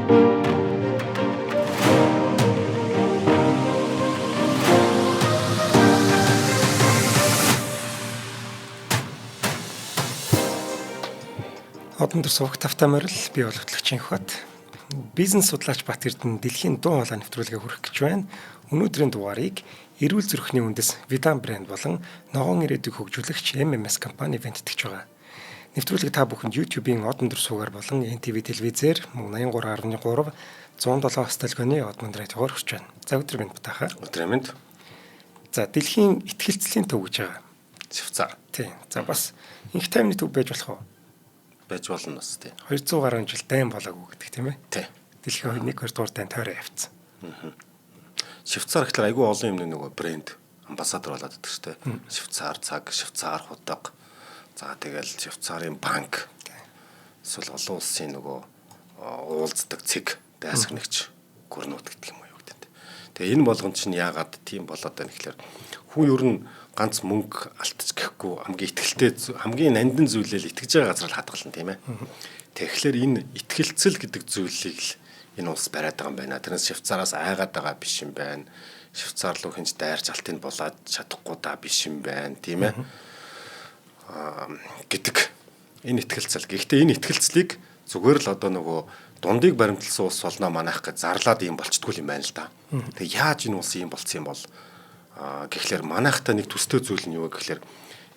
Одон төр сувагт автоморил бий болготлогчийн хот бизнес судлаач Бат Эрдэнэ дэлхийн дуу хоолой нэвтрүүлгээ хүргэх гэж байна. Өнөөдрийн дугаарыг эрүүл зүрхний үндэс Vidam брэнд болон ногоон ирээдүйг хөгжүүлэгч MMS компани бэнтгэж байгаа. Нэвтрүүлэг та бүхэнд YouTube-ийн одон төр суугаар болон NTV телевизээр мөн 83.3 107 сталгоны одмон радиогоор хүрч байна. За өдөр минь батаха. Өдөр минь. За дэлхийн ихтгэлцлийн төв гэж байгаа. Швейцар. Тийм. За бас инх таймны төв байж болох уу? Байж болно бас тий. 200 гаруй жил дайм болоогүй гэдэг тийм ээ. Тий. Дэлхийн 1 2 дугаар дайн тойроо явцсан. Швейцар гэхэл айгүй олон юмны нөгөө брэнд амбассадор болоод байдаг шүү дээ. Швейцар цаг, Швейцар худаг. За тэгэл Швейцарын банк. Эсвэл олон улсын нөгөө уулздаг цэг, дайсагнагч гүрнүүд гэдэг юм уу юу гэдэг. Тэгээ энэ болгон чинь яагаад тийм болоод байна гэхэлэр хүн ер нь ганц мөнгө алдчих гэхгүй хамгийн ихтгэлтэй хамгийн нандин зүйлээр итгэж байгаа газар л хадгална тийм ээ. Тэгэхээр энэ итгэлцэл гэдэг зүйлийг л энэ улс бариад байгаа юм байна. Тэрнээс Швейцараас айгаад байгаа биш юм байна. Швейцар руу хинж дайрч алтыг болоод чадахгүй да биш юм байна тийм ээ. Гэдэг энэ итгэлцэл. Гэхдээ энэ итгэлцлийг зүгээр л одоо нөгөө дундыг баримтлсан улс болно манайх гэж зарлаад юм болчтгүй юм байна л да. Тэгээ яаж энэ улс юм болцсон юм бол гэхлээр манайхтай нэг төстэй зүйл нь юу гэхлээр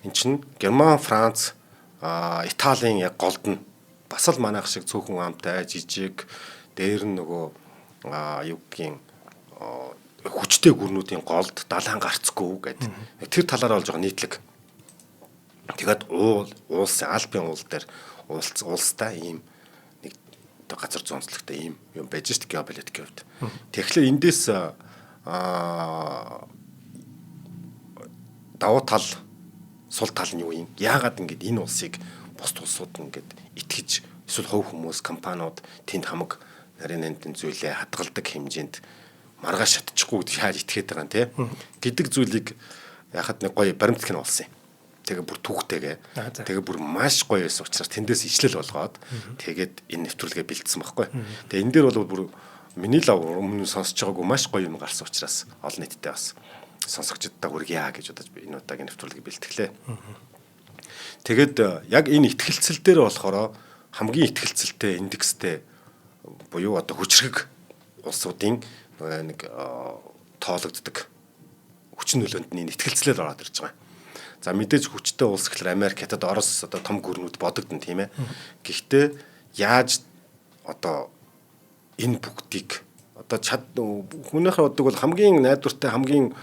эн чинь Герман, Франц, Италийн яг голд нь бас л манайх шиг цөөхөн амтай, жижиг, дээр нь нөгөө юу гин хүчтэй гүрнүүдийн голд далайн гарцгүй гэдэг. Тэр талаараа болж байгаа нийтлэг. Тэгээд улсын Альпийн уул дээр улстай ийм нэг газар зонцлогтой ийм юм байж шүү дээ геополитикийн хувьд. Тэгэхээр эндээс давуу тал сул тал нь юу юм? Яагаад ингэж энэ улсыг бус улсууд ингээд итгэж эсвэл хувь хүмүүс, компаниуд тэнд хамаг нарийн нандин зүйлээ хадгалдаг хэмжээнд маргааш шатчихгүй яаж итгээд байгаа юм те гэдэг зүйлийг яхад нэг гоё баримтлах нь улсын. Тэгээ бүр түүхтэйгээ. Тэгээ бүр маш гоё байсан учраас тэндээс ичлэл болгоод тэгээд энэ нэвтрүүлгээ бэлдсэн байхгүй. Тэгээ энэ дээр бол бүр миний лав өмнө сонсож байгаагүй маш гоё юм гарсан учраас олон нийтэд бас сонсогчдод хүргье гэж бодож энэ удаагийн нэвтрүүлгийг бэлтгэлээ. Тэгээд яг энэ итгэлцэл дээр болохоор хамгийн итгэлцэлтэй индекстэй буюу одоо хүчрэг улсуудын нэг тоологддог хүчин нөлөөнд энэ итгэлцлэл ороод ирж байгаа. За мэдээж хүчтэй улс гэхэл Америк, Хятад, Орос одоо том гүрнүүд бодогдсон тийм ээ. Гэхдээ яаж одоо энэ бүгдийг одоо хүнийхээ бодог бол хамгийн найдвартай хамгийн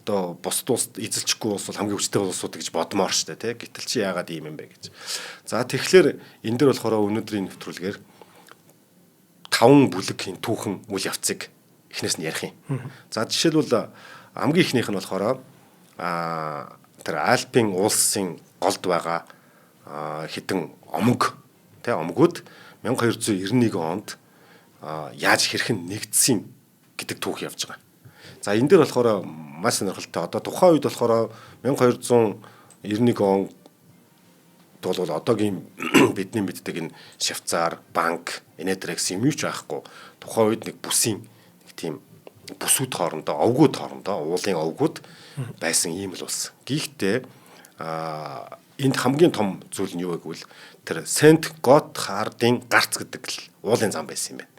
одоо бусд улсад эзэлчихгүй улс бол хамгийн хүчтэй улсууд гэж бодмоор штэ тий. Гэтэл чи яагаад ийм юм бэ гэж. За тэгэхээр энэ дөр болохоор өнөөдрийн нэвтрүүлгээр 5 бүлэг түүхэн үйл явцыг эхнээс нь ярих юм. За жишээлбэл хамгийн ихнийх нь болохоор тэр Альпийн улсын голд байгаа хідэн омог тий омгууд 1291 онд яаж хэрхэн нэгдсэн гэдэг түүх явж байгаа. За энэ дээр болохоор маш сонирхолтой. Одоо тухайн үед болохоор 1291 он бол одоогийн бидний мэддэг энэ Швейцар, банк, Энетрекс юм юу ч байхгүй. Тухайн үед нэг бүсийн нэг тийм бүсүүд хоорондоо, овгууд хоорондоо, уулын овгууд байсан ийм л улс. Гэхдээ энд хамгийн том зүйл нь юу вэ гэвэл тэр Сент Готхардын гарц гэдэг л уулын зам байсан юм байна.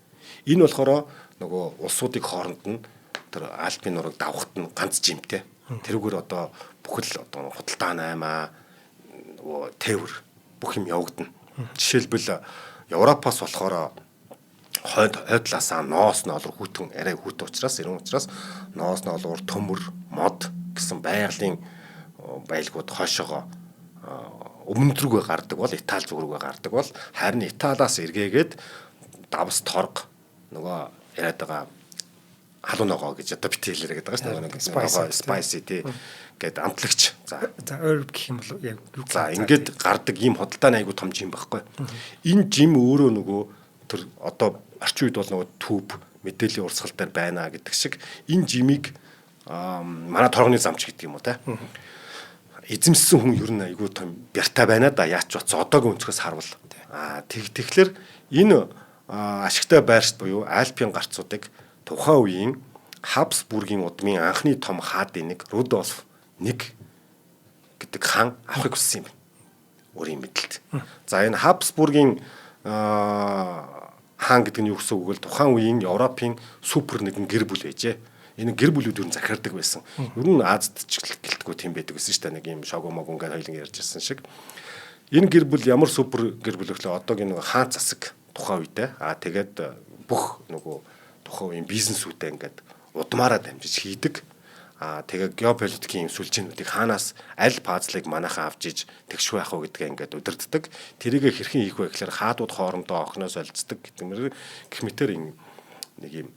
Энэ болохоор нөгөө улсуудын хооронд нь тэр Альпийн нураг давхад нь ганц жимтэй. Тэрүүгээр одоо бүхэл одоо худалдаа наймаа тээвэр бүх юм явагдана. Жишээлбэл Европоос болохоор хойдлаасаа ноос ноолор хүүтэн арай хүүтэн учраас эрен учраас ноос ноолор төмөр мод гэсэн байгалийн байлгууд хойшоогоо өмнөд рүүгээ гардаг бол Итали зүг рүүгээ гардаг бол харин Италиас эргээгээд давс торг нөгөө яриад байгаа халуун ногоо гэж одоо бит хэлээрэй гэдэг байгаа шүү дээ. Spicy тий гэдэг амтлагч. За herb гэх юм бол яг юу. За ингээд гардаг ийм худалдааны айгуу том жим байхгүй. Энэ жим өөрөө нөгөө тэр одоо орчин үед бол нөгөө төв мэдээллийн урсгал дээр байна гэдэг шиг энэ жимийг манай торгоны замч гэдэг юм уу те. Эзэмссэн хүн ер нь айгуу том бяртай байна да. Яач бац одоогийн өнцгөөс харвал. Тэгэхээр энэ ашигтай байршд буюу Альпийн гарцуудыг тухайн үеийн Хабсбургийн удмын анхны том хаадын нэг Рудольф I гэдэг хаан авахыг хүссэн юм байна. Өөрийн мэдлэлд. За энэ Хабсбургийн хаан гэдэг нь юу гэсэн үг вэ? Тухайн үеийн Европын супер нэгэн гэр бүл байжээ. Энэ гэр бүлүүд юу захирдаг байсан. Ер нь Азад ч гэлтгүү тийм байдаг гэсэн шүү дээ. Нэг юм шогоо могон гэн хоёлын ярьж ирсэн шиг. Энэ гэр бүл ямар супер гэр бүл вэ? Одоогийн нэг хаан засаг тухайн үедээ. Тэгээд бүх нөгөө тухайн үеийн бизнесүүдээ ингээд удмаараа дамжиж хийдэг. Тэгээ геополитикийн сүлжээнүүдийг хаанаас аль пазлыг манайхан авч иж тэгшгүй яах вэ гэдгээ ингээд удирддаг. Тэрийг хэрхэн хийх вэ гэхээр хаадууд хоорондоо охноос олцдог гэдэг гэх мэтэр нэг юм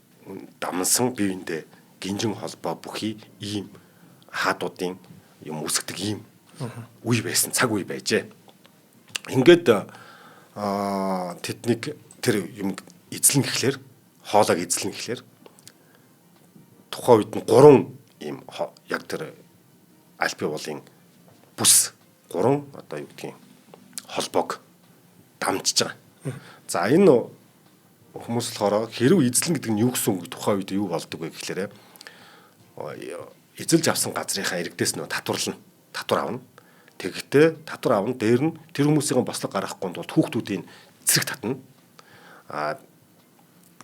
дамнсан биеиндээ гинжин холбоо бүхий ийм хаадуудын юм үсгдэг ийм үе байсан, цаг үе байжээ. Ингээд тэднийг тэр юм эзлэн гэхлээр хоолойг эзлэн гэхлээр тухайн үед нь 3 ийм яг тэр Альпи уулын бүс 3 одоо юу гэдгийг холбоог дамжиж байгаа. За энэ хүмүүс болохоор хэрв эзлэн гэдэг нь юу гэсэн үг тухайн үед юу болдог вэ гэхлээрэ эзэлж авсан газрынхаа иргэдээс нөө татварлна. Татвар авна. Тэгэхдээ татвар авна дээр нь тэр хүмүүсийн бослог гаргахгүй тулд хүүхдүүдийн цэрэг татна.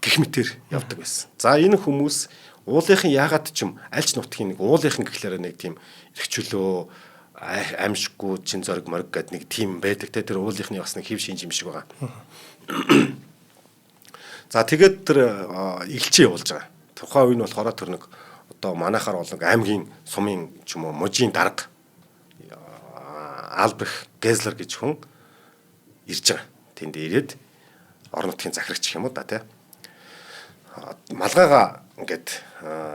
Гэх мэтэр явдаг байсан. За энэ хүмүүс уулынхан яагаад ч юм аль ч нутгийн нэг уулынхан гэхлээр нэг тийм эрхчлөө аимшиггүй чин зориг мориг гэдэг нэг тийм байдаг те тэр уулынхны бас нэг хэв шинж юм шиг байгаа. За тэгээд тэр элчээ явуулж байгаа. Тухайн үе нь болохоор тэр нэг одоо манайхаар бол нэг аймгийн сумын ч юм уу можийн дарга Альбрих Гезлер гэж хүн ирж байгаа. Тэнд ирээд орон нутгийн захирагч юм уу да те. Малгайгаа ингээд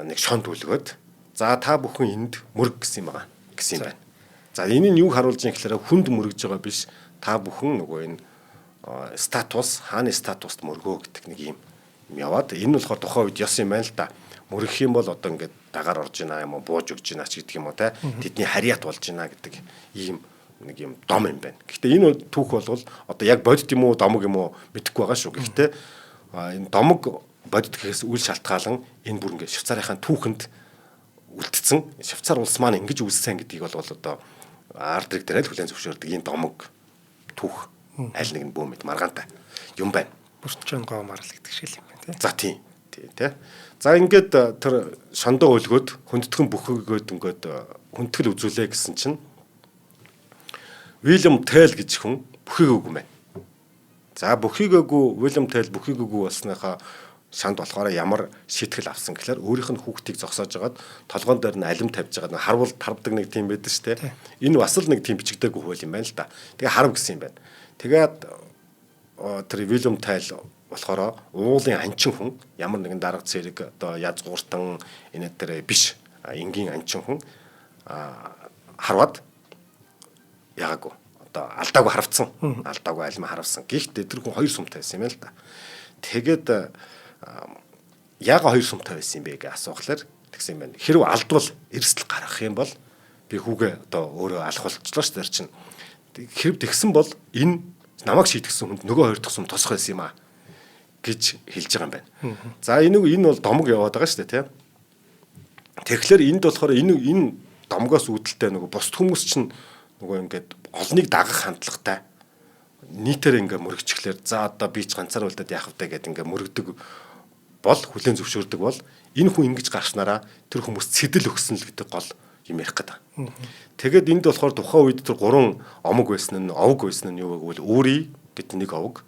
нэг шонд үлгөөд за та бүхэн энд мөрөг гэсэн юм байна. За энэ нь юу харуулж байгаа гэхээр хүнд мөрөгж байгаа биш та бүхэн нөгөө энэ статус хааны статуст мөргөө гэдэг нэг юм яваад энэ нь болохоор тухайн үед ёс юм байна л да. Мөрөх юм бол одоо ингээд дагаар орж ийна юм уу бууж өгч ийна ч гэдэг юм уу те тэдний харьяат болж ийна гэдэг ийм нэг юм дом юм байна. Гэхдээ энэ түүх бол одоо яг бодит юм уу домог юм уу мэдэхгүй байгаа шүү. Гэхдээ энэ домог бодит гэхээс үл шалтгаалan энэ бүр ингээд Швейцарийнхаа түүхэнд үлдсэн Швейцар улс маань ингэж үлссэн гэдгийг бол одоо ард ирэг дээр л хүлээн зөвшөөрдөг энэ домог түүх аль нэг нь бөөмэд маргаантай юм байна. Бүртчэн гоо марал гэдэг шиг юм байна тий. За тийм тий. За ингээд тэр шондоо өлгөөд хүндэтгэн бүхэгөөд ингээд хүндэтгэл үзүүлээ гэсэн чинь Уильям Тейл гэж хүн бүхийгээгүй байна. За бүхийгээгүй Уильям Тейл бүхийгээгүй болсныхаа шанд болохоор ямар шийтгэл авсан гэхээр өөрийнх нь хүүхдийг зогсоож агаад толгоон дээр нь алим тавьж байгаа нэг харвал тарвдаг нэг тийм байдаг шүү дээ. Энэ бас л нэг тийм бичигдээгүй хөл юм байна л да. Тэгээ харав гэсэн юм байна. Тэгээд тэр Уильям Тайл болохоор уулын анчин хүн ямар нэгэн дарга цэрэг одоо язгууртан энэ дээр биш энгийн анчин хүн харваад ягаагүй одоо алдаагүй харавцсан. Алдаагүй альма харавсан. Гэхдээ тэр хүн хоёр сумтай байсан юм байна л да. Тэгээд яага хоёр сумтай байсан юм бэ гэж асуухлаар тэгсэн юм байна. Хэрв алдвал эрсдэл гаргах юм бол би хүүгээ одоо өөрөө алах болчихлоо ш тэр чинь. Хэрв тэгсэн бол энэ намайг шийтгсэн хүнд нөгөө хоёр дахь сум тосох байсан юм а гэж хэлж байгаа юм байна. За энэ бол домог яваад байгаа шүү дээ тийм. Тэгэхээр энд болохоор энэ домгоос үүдэлтэй нөгөө бусд хүмүүс чинь нөгөө ингээд олныг дагах хандлагатай нийтээр ингээ мөрөгчлөөр за одоо би ч ганцаар үлдээд яах вэ гэдэг ингээ мөрөгдөг бол хүлэн зөвшөөрдөг бол энэ хүн ингэж гарчнараа тэр хүмүүс цэдэл өгсөн л гэдэг гол юм ярих гэдэг. Тэгээд энд болохоор тухайн үед тэр 3 омог байсан нь овг байсан нь юу вэ гэвэл Үүри гэдэг нэг овг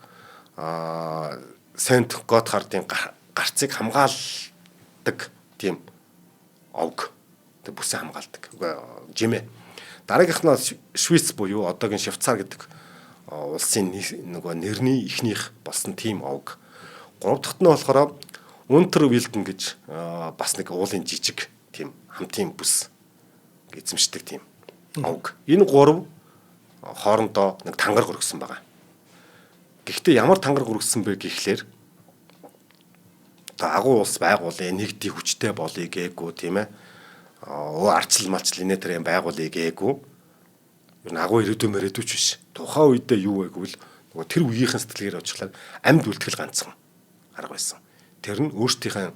Сент Готхардын гарцыг хамгаалдаг тийм овг. Тэг бүсээ хамгаалдаг. Жимэ. Дараагийнх нь Швейц буюу одоогийн Швейцар гэдэг улсын нөгөө нэрний ихнийх болсон тийм овг. Гурав дахьт нь болохоор Унтер Вилден гэж бас нэг уулын жижиг тийм хамтын бүс эзэмшдэг тийм овг. Энэ 3 хоорондоо нэг тангар хүргэсэн байгаа. Гэхдээ ямар тангар хүргэсэн бэ гэхлээр агуу улс байгуулъя нэгдий хүчтэй болъё гээгүй тийм ээ. Арчлал малчлал инээ тэр юм байгуулъя гээгүй. Ер нь агуу ирээдүй мөрөөдөөч биш. Тухайн үедээ юу вэ гэвэл нөгөө тэр үеийнхэн сэтгэлгээр очихлаар амьд үлтгэл ганцхан арга байсан. Тэр нь өөрсдийнхээ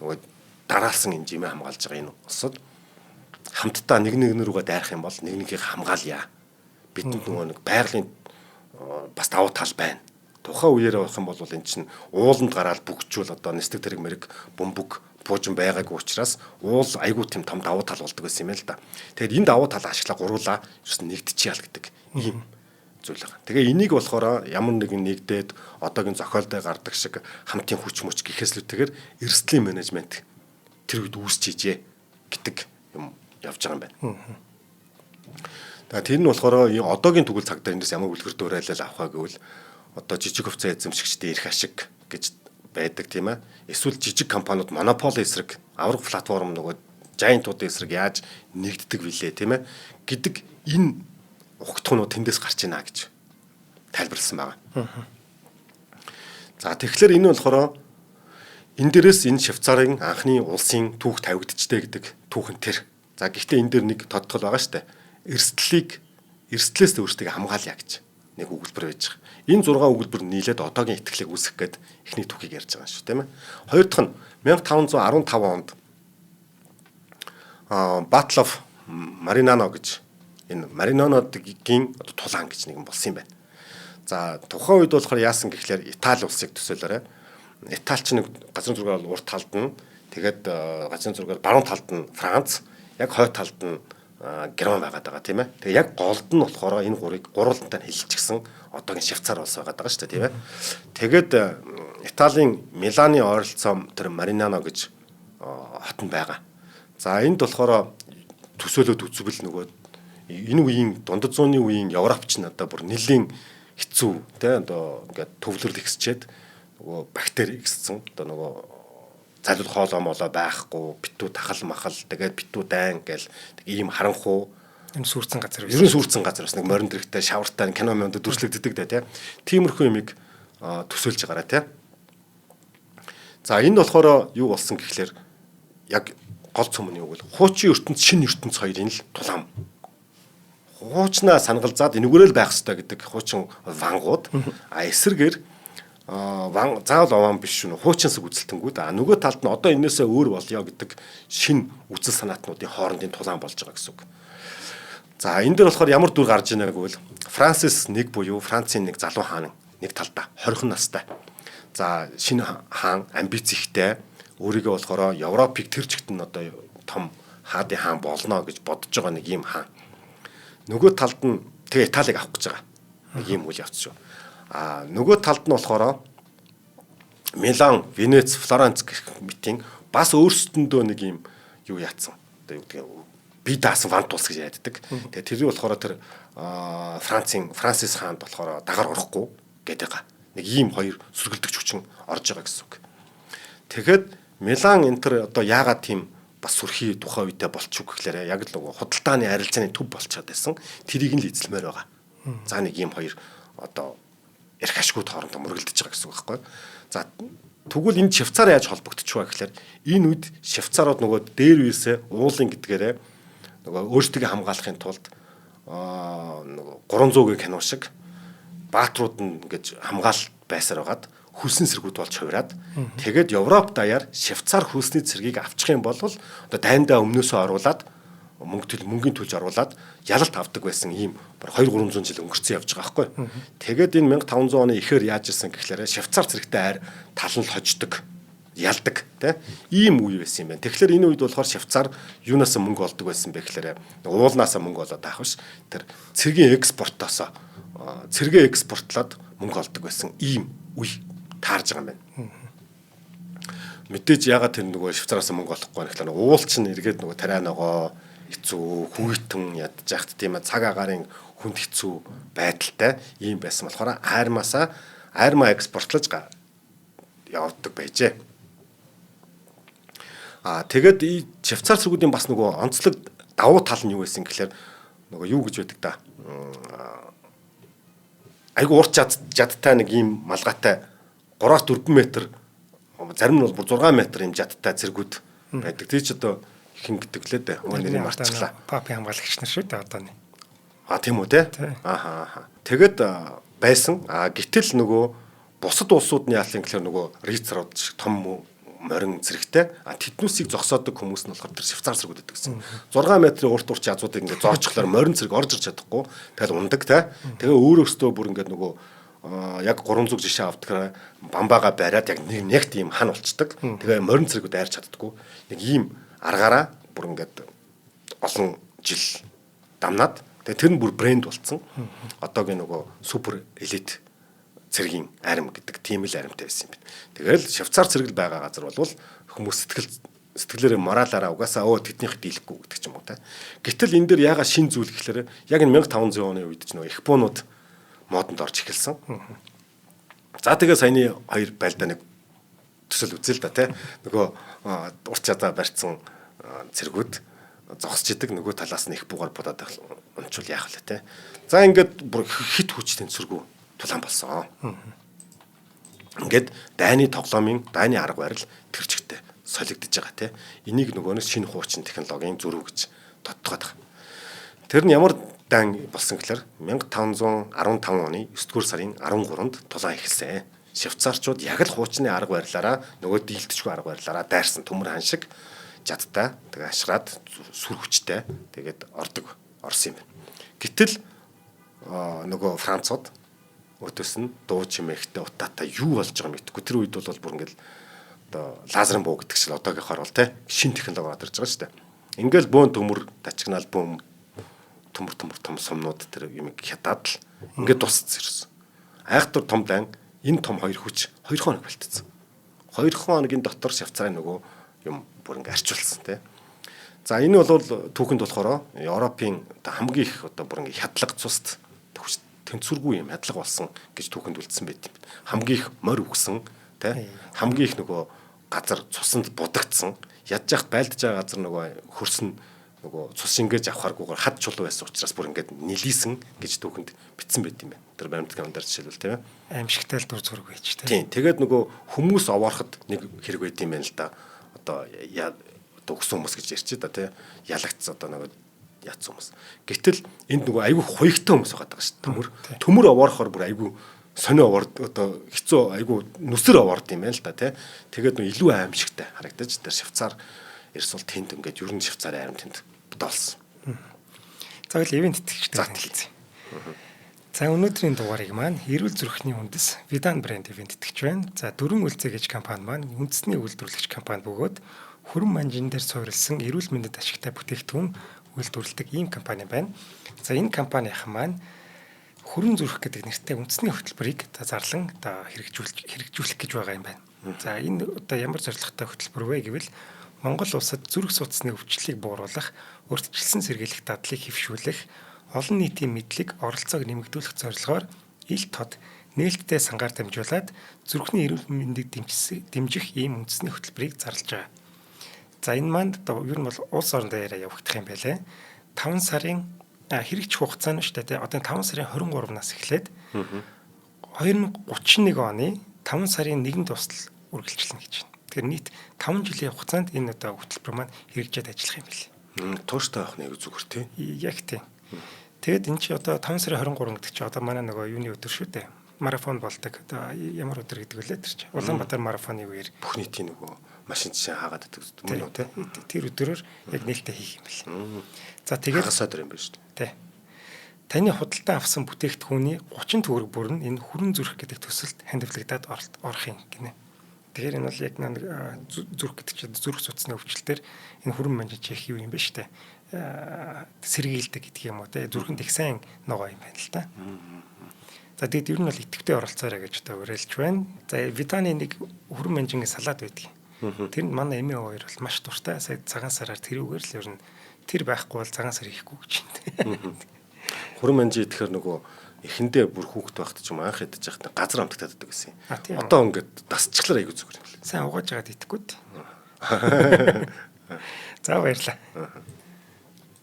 нөгөө дараалсан энэ жимээ хамгаалж байгаа энэ улсад хамтдаа нэг рүүгээ дайрах юм бол нэг нэгийг хамгаалъя. Бидэнд нөгөө нэг байгалийн бас давуу тал байна. Тухайн үеэрээ болох юм бол эн чинь ууланд гараад бүгжүүл одоо нэстэг тэрэг мэрэг бөмбөг буужин байгаагүй учраас уул айгүй тийм том давуу тал болдог байсан юм л да. Тэгэхээр энэ давуу тал ашиглаа гуруулаа ерөөс нэгдчихэе гэдэг ийм зүйл байгаа. Тэгээ энийг болохоор ямар нэгэн нэгдээд одоогийн зохиолдоо гардаг шиг хамтын хүч мөч гэхээслүүтэйгээр эрсдлийн менежмент тэр үед үүсч ижээ гэдэг юм явж байгаа юм байна. Тэгээ тэр нь болохоор одоогийн тэгвэл цагдаа эндээс ямар үлгэр дуурайлал авахаа гэвэл одоо жижиг хувьцаа эзэмшигчдийн эрх ашиг гэж байдаг тийм ээ. Эсвэл жижиг компаниуд монополи эсрэг авраг платформ нөгөө жайнтуудын эсрэг яаж нэгддэг вүлээ тийм ээ гэдэг энэ ухтгуунууд тэндээс гарч ийна гэж тайлбарласан байгаа. За тэгэхээр энэ болохоор энэ дээрээс энэ Швейцарын анхны улсын түүх тавигдчихдээ гэдэг түүхэн тэр. За гэхдээ энэ дээр нэг тодтол байгаа шүү дээ. Эрсдлээс өөрсдөө хамгаалъя гэж нэг өгүүлбэр байж байгаа. Энэ 6 өгүүлбэр нийлээд одоогийн итгэлийг үүсгэх гээд эхний түүхийг ярьж байгаа шүү, тийм ээ. Хоёр дахь нь 1515 онд Battle of Marinano гэж энэ Маринонодгийн тулаан гэж нэг юм болсон юм байна. За тухайн үед болохоор яасан гэхлээр Итали улсыг төсөөлөөрэй. Итали ч нэг газрын зургаар урт талд нь тэгээд газрын зургаар баруун талд нь Франц, яг хойд талд нь Герман байгаад байгаа тийм ээ. Тэгээ яг голд нь болохоор энэ гурыг гурвуулантай хэлчихсэн одоогийн Швейцар улс байгаад байгаа шүү дээ тийм ээ. Тэгээд Италийн Миланы ойролцоо тэр Маринано гэж хотод байгаа. За энд болохоор төсөөлөд үзвэл нөгөө энэ үеийн дундад зууны үеийн Европч надаа бүр нэлийн хэцүү тийм одоо ингээд төвлөрөл ихсчээд нөгөө бактери ихссэн одоо нөгөө залууд хоолоо молоо байхгүй битүү тахал махал тэгээд битүү дайн гэл ийм харанхуу энэ сүрцэн газар ерөн сүрцэн газар бас нэг морин дэрэгтэй шавартай кино мөнд дүрслэгддэг да тийм тиймэрхүү юмыг төсөөлж байгаараа тийм. За энэ болохоор юу болсон гэхлээр яг гол цөмний үг л хуучин ертөнц шинэ ертөнц хоёрын л тулаам. Хуучнаа сангалзаад энэгээрэл байх хэрэгтэй гэдэг хуучин вангууд эсэргээр заавал овоон биш шүү. Хуучинсаг үзэлтэнгүүд нөгөө талд нь одоо энээсээ өөр болёо гэдэг шин үсэл санаатнуудын хоорондын тулаан болж байгаа гэсэн үг. За энэ дээр болохоор ямар дүр гарч ийнэ гэвэл Францис 1 буюу Францын нэг залуу хаан нэг талдаа 20 настай. За шинэ хаан амбиц ихтэй өөрийгөө болохоор Европыг тэр чигт нь одоо том хаадын хаан болно гэж бодож байгаа нэг ийм хаан. Нөгөө талд нь тэгээ Италиг авах гэж байгаа. Нэг ийм үйл явц шүү. Нөгөө талд нь болохоор Милан, Венец, Флоренц гэх мэтийн бас өөрсдөндөө нэг юм юу яатсан. Одоо юу гэдэг бие даасан вант улс гэж яддаг. Тэгээ тэр болохоор тэр Францис хаанд болохоор дагаар орохгүй гэдэг байгаа. Нэг ийм хоёр сөргөлдөгч хүчин орж байгаа гэсэн үг. Тэгэхэд Милан энтер одоо яагаад тийм бас сүрхий тухайн үедээ болчих гэхлээр яг л нөгөө худалдааны арилжааны төв болчиход байсан. Тэрийг нь л эзлэмээр байгаа. За нэг ийм хоёр одоо эрх ашигуд хоорондоо мөргөлдөж байгаа гэсэн үг байхгүй. За тэгвэл энэ Швейцар яаж холбогдчихваа гэхлээр энэ үед Швейцарууд нөгөө дээр үесээ уулын гэдгээрээ нөгөө өөрсдөө хамгаалахын тулд нөгөө 300-гийн кино шиг баатрууд нь ингэж хамгаалалт байсаар байгаад хөлсний цэргүүд болж хувираад тэгээд Европ даяар Швейцар хөлсний цэргийг авчих юм бол одоо дайндаа өмнөөсөө оруулаад мөнгөний төлж оруулаад ялалт авдаг байсан ийм 200-300 жил өнгөрцөн явж байгаа байхгүй. Тэгээд энэ 1500 оны ихээр яаж ирсэн гэхлээр Швейцар цэрэгтэй айр тал нь хождог, ялдаг тийм ийм үе байсан юм байна. Тэгэхээр энэ үед болохоор Швейцар юунаас мөнгө олдог байсан бэ гэхлээр уулнаас мөнгө олоод авах биш. Тэр цэргийн экспортоос цэргээ экспортлоод мөнгө олдог байсан ийм үе таарж байгаа юм байна. Мэдээж ягаад тэр нөгөө Швейцараас мөнгө олохгүй байх гэхлээр уул чинь эргээд нөгөө тариа ногоо хэцүү хүйтэн ядж яхад тийм ээ цаг агаарын хүнд хэцүү байдалтай ийм байсан болохоор айрмаа экспортлож явдаг байжээ. Тэгээд и Швейцар цэргүүдийн бас нөгөө онцлог давуу тал нь юу байсан гэхээр нөгөө юу гэж байдаг да. Айгу урт жадтай нэг ийм малгайтай 3-4 метр зарим нь бол бүр 6 метр ийм жадтай цэргүүд байдаг. Тэг чи одоо хин гэдэг лээ дээ. Өнөөний марцглаа. Папи хамгаалагч нар шүү дээ одооний. Тийм үү те? Тэгэд байсан. Гэтэл нөгөө бусад улсуудны яалын гэхээр нөгөө рицарууд шиг том морин зэрэгтэй тэднүүсийг зогсоодог хүмүүс нь болохоор тэр швейцар цэргүүд гэдэг гэсэн. 6 метрийн урт язуудыг ингээд зоочглоор морин цэрэг орж ирж чадахгүй. Тэгэл ундаг те. Тэгээ өөрөөсөө бүр ингээд нөгөө яг 300 жишээ авдгаар бамбаага бариад яг нэг тийм хан болцдог. Тэгээ морин цэргүүд айрч чаддаггүй. Нэг ийм аргаараа бүр ингээд олон жил дамнаад тэгээ тэр нь бүр брэнд болцсон. Одоогийн нөгөө супер элит цэргийн арим гэдэг тийм л аримтай байсан юм байна. Тэгэл швейцар цэрэг байгаа газар бол хүмүүс сэтгэлээрээ моралаараа угаасаа тэднийх дийлэхгүй гэдэг ч юм уу та. Гэтэл энэ дээр яага шин зүйл гэхлээр яг энэ 1500 оны үед ч нөгөө Японууд модонд орж эхэлсэн. За тэгээ саяны хоёр байлдаа нэг төсөл үзэл да те. Нөгөө урт чадаа барьцсан цэргүүд зогсож идэг нөгөө талаас нь их бугаар будаад унчвал яах вэ те. За ингээд бүр хит хүчтэй цэргүү тулаан болсон. Ингээд дайны тоглоомын дайны арга барил тэр чигтээ солигдож байгаа те. Энийг нөгөөнөөс шинэ хуучин технологийн зөрүү гэж тодтогоод байгаа. Тэр нь ямар дан болсон гэхээр 1515 оны 9-р сарын 13-нд тулаан эхэлсэн. Швейцарчууд яг л хуучны арга барилаараа нөгөө дийлдэшгүй арга барилаараа дайрсан төмөр хан шиг жадтай тэгээ ашраад сүр хүчтэй тэгээд орсон юм байна. Гэтэл нөгөө Францууд өдөөс нь дуу чимээгтэй утаатай юу болж байгаа юм гэдэггүй. Тэр үед бол бүр ингээл одоо лазерын буу гэдэг шиг одоогийнхоор бол те шин технологи орж байгаа шүү дээ. Ингээл бөөн төмөр тачигнал бөөн төмөр том сумнууд тэр юм хятаад л ингээд тусцсан ирсэн. Айхтар том дан энэ том хоёр хүч 2 хоног бэлтцсэн. 2 хоногийн дотор Швейцарын нөгөө юм бүр ингээд арчулсан те. За энэ бол түүхэнд болохоор Европын хамгийн их одоо бүр ингээд хядлага цуст тэнцвэргүй юм хадлага болсон гэж түүхэнд үлдсэн байт юм. Хамгийн их морь өгсөн тий хамгийн их нөгөө газар цусанд будагдсан ядж яхад байлдаж байгаа газар нөгөө хөрсөн нөгөө цус шингээж авахааргүйгээр хад чулуу байсан учраас бүр ингээд нилийсэн гэж түүхэнд бичсэн байт юм байна. Тэр баримтат календар жишээлбэл тийм ээ аимшигтай л дур зураг байж тий. Тэгээд нөгөө хүмүүс овоороход нэг хэрэг байт юм байна л да. Одоо өгсөн хүмүүс гэж ярьчих да тий ялагдсан одоо нөгөө яатсан хүмүүс. Гэтэл энд нөгөө айгүй хуйгтай хүмүүс байгаа шүү дээ. Төмөр овоорохоор бүр айгүй сонио овоор одоо хэцүү айгүй нүсэр овоорд юм байна л да тий. Тэгээд нөгөө илүү аимшигтай харагдаж тэр Швейцар ерс бол тэнд ингээд ер нь Швейцарын арим тэнд бодолсон. За л ивент итгэжтэй хэлсэн. За өнөөдрийн дугаарыг маань эрүүл зүрхний үндэс Vidan брэнд ивент итгэж байна. За дөрвөн үлцэг гэж компани маань үндэсний үйлдвэрлэгч компани бөгөөд хөрөн манжин дээр суурилсан эрүүл мэндэд ашигтай бүтээгдэхүүн үйлдвэрлэдэг ийм компани байна. За энэ компанийн маань хөрөн зүрх гэдэг нэртэй үндэсний хөтөлбөрийг зарлан хэрэгжүүлэх гэж байгаа юм байна. За энэ одоо ямар зорилготой хөтөлбөр вэ гэвэл Монгол улсад зүрх судасны өвчлөлийг бууруулах, урьдчилсан сэргийлэх дадлыг хэвшүүлэх, олон нийтийн мэдлэг, оролцоог нэмэгдүүлэх зорилгоор ил тод нээлттэй сангаар дамжуулаад зүрхний эрүүл мэндийг дэмжих ийм үндэсний хөтөлбөрийг зарлаж байгаа. За энэ манд ер нь бол улс орон даяараа явагдах юм байлээ. 5 сарын хэрэгжих хугацаа нь шүү дээ. Одоо 5 сарын 23-наас эхлээд 2031 оны 5 сарын 1-нд тусал үргэлжилнэ гэж байна. Тэгэхээр нийт 5 жилийн хугацаанд энэ одоо хөтөлбөр маань хэрэгжээд ажиллах юм билээ. Тууштай байх нэг зүгээр тий. Яг тийм. Тэгэд энэ чи одоо 5 сарын 23 гэдэг чи одоо манай нөгөө юуны өдөр шүү дээ. Марафон болдог. Одоо ямар өдөр гэдэг вүлээ тэр чи. Улаанбаатар марафоны үеэр бүх нийтийн нөгөө машин жишээ хаагаад байдаг юм уу тий. Тэр өдрөөр яг нээлттэй хийх юм билээ. За тэгээд хагасаад юм байна шүү тий. дээ. Таны худалдан авсан бүтээгдэхүүний 30 төгрөг бүр нь энэ хүрэн зүрх гэдэг төсөлд хандивлагдаад орох юм гинэ. Тэгэхээр энэ бол яг нэг зүрх гэдэг чинь зүрх судасны өвчлөлтөөр энэ хүрэн манжин чих юу юм бэ штэ. Сэргийлдэг гэдэг юм уу те зүрхэнд их сайн ногоо юм байна л та. За тэгэд ер нь бол идэвхтэй оролцоорой гэж одоо уриалж байна. За Vidani нэг хүрэн манжингийн салаад байдаг. Тэр нь манай эмээ хоёр бол маш дуртай. Сая цагаан сараар тэрүүгээр л ер нь тэр байхгүй бол цагаан сар хийхгүй гэж байна. Хүрэн манжи идэхээр нөгөө эхэндээ бүр хүүхэд байхад ч юм анх ядаж байхад газар амтагдаад байдаг гэсэн. Одоо ингээд дасчихлаар айгу зүгээр юм л. Сайн угааж байгаад идэхгүй. За баярлаа.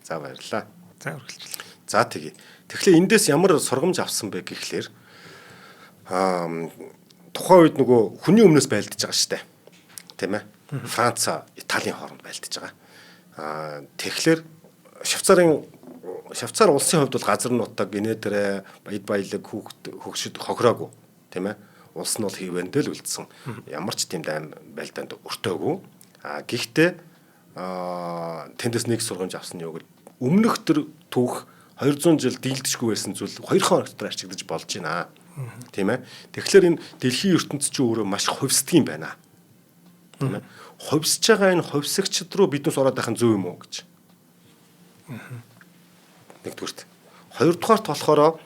За баярлаа. За үргэлжлүүлээ. За тэгье. Тэгэхээр эндээс ямар сургамж авсан бэ гэхлээр тухайн үед нөгөө хүний өмнөөс байлдаж байгаа шүү дээ. Тийм ээ. Франц, Италийн хооронд байлдаж байгаа. Тэгэхээр Швейцарын Швейцар улсын хувьд бол газар нутаг инээдрээ баяд баялаг хөгшөд хохироогүй тийм ээ. Улс нь бол хийвэндэл үлдсэн. Ямар ч тийм байлдаанд өртөөгүй. Гэхдээ тэндээс нэг сургамж авсан нь юу гэвэл өмнөх төр түүх 200 жил дийлдэшгүй байсан зүйл 2 хоног дотор арчигдаж болж байна. Тийм ээ. Тэгэхээр энэ дэлхийн ертөнцийн чинь өөрөө маш хувьсдаг юм байна. Тийм ээ. Хувьсж байгаа энэ хувьсагчд руу биднээс ороод байх нь зөв юм уу гэж. Нэгдүгürt. Хоёрдугаарт болохоор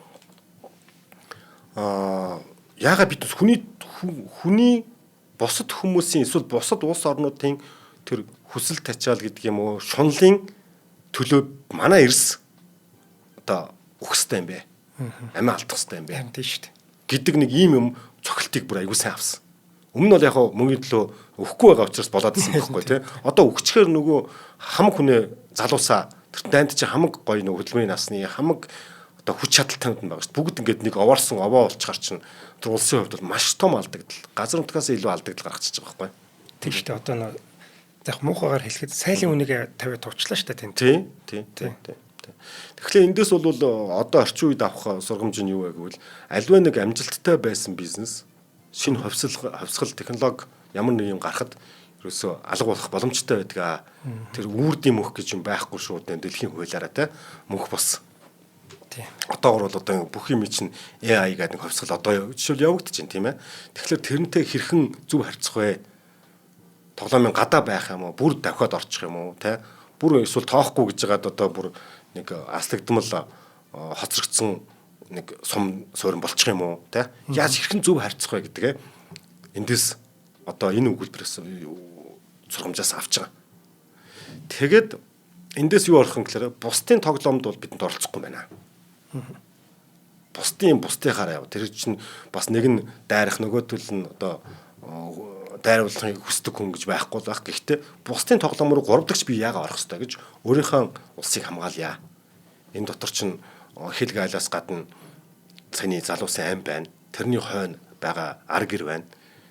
яагаад биднээс хүний бусад хүмүүсийн эсвэл бусад улс орнуудын тэр хүсэл тачаал гэдэг юм уу шунлын төлөө манай эрс одоо өгөх хэрэгтэй юм бэ. Амиа алдах хэрэгтэй юм бэ. Тийм шүү дээ. Гэдэг нэг ийм юм цохилтыг бүр аягүй сайн авсан. Өмнө нь бол яг мөнгөний төлөө өгөхгүй байгаа учраас болоод ирсэн байхгүй тий. Одоо өгчхээр нөгөө хамаг хүнээ залуусаа тэр дайнд чи хамаг гоё нөгөө хөдөлмөрийн насны хамаг одоо хүч чадалтай нь байгаа шүү. Бүгд ингээд нэг овоорсон овоо болчихар чинь тэр улсын хувьд бол маш том алдагдал. Газар нутгаас илүү алдагдал гаргачихж байгаа байхгүй. Тийм шүү дээ. Одоо нэг яг муухагаар хэлэхэд сайлын үнийг тавиад туучлаа шүү дээ тэнд. Тийм. Тэгэхээр эндээс бол одоо орчин үед авах сургамж нь юу вэ гэвэл альва нэг амжилттай байсан бизнес шинэ хувьсгал технологи ямар нэг юм гарахад ерөөсөө алга болох боломжтой байдаг. Тэр үүрдийн мөх гэж юм байхгүй шүү дээ дэлхийн хуулиараа те мөнх бос. Тийм. Одоогор бол одоо бүх юм чинь AI гэдэг нэг хувьсгал одоо жишээл явагдаж байна тийм ээ. Тэгэхээр тэрнтэй хэрхэн зөв харьцах вэ? Тоглоомын гадаа байх юм уу? Бүр давхад орчих юм уу? Тэ? Бүр эсвэл тоохгүй гэж байгаад одоо бүр нэг астагдмал хоцрогдсон нэг сум суурин болчих юм уу? Тэ? Яаж хэрхэн зөв харьцах вэ гэдэг эндээс одоо энэ өгүүлбэрээс сургамжаас авч байгаа. Тэгээд эндээс юу орох юм гэхээр бусдын тоглоомд бол бидэнд оролцохгүй байна. Бусдынхаараа яв. Тэр чинь бас нэг нь дайрах нөгөөдөл нь одоо дайруулахыг хүсдэг хүн гэж байхгүй байх. Гэхдээ бусдын тоглоом руу 3 дахь би яагаад орох ёстой гэж өөрийнхөө улсыг хамгаалъя. Энэ дотор чинь хэл гайлаас гадна цааны залуусын ам байна. Тэрний хойно байгаа ар гэр байна.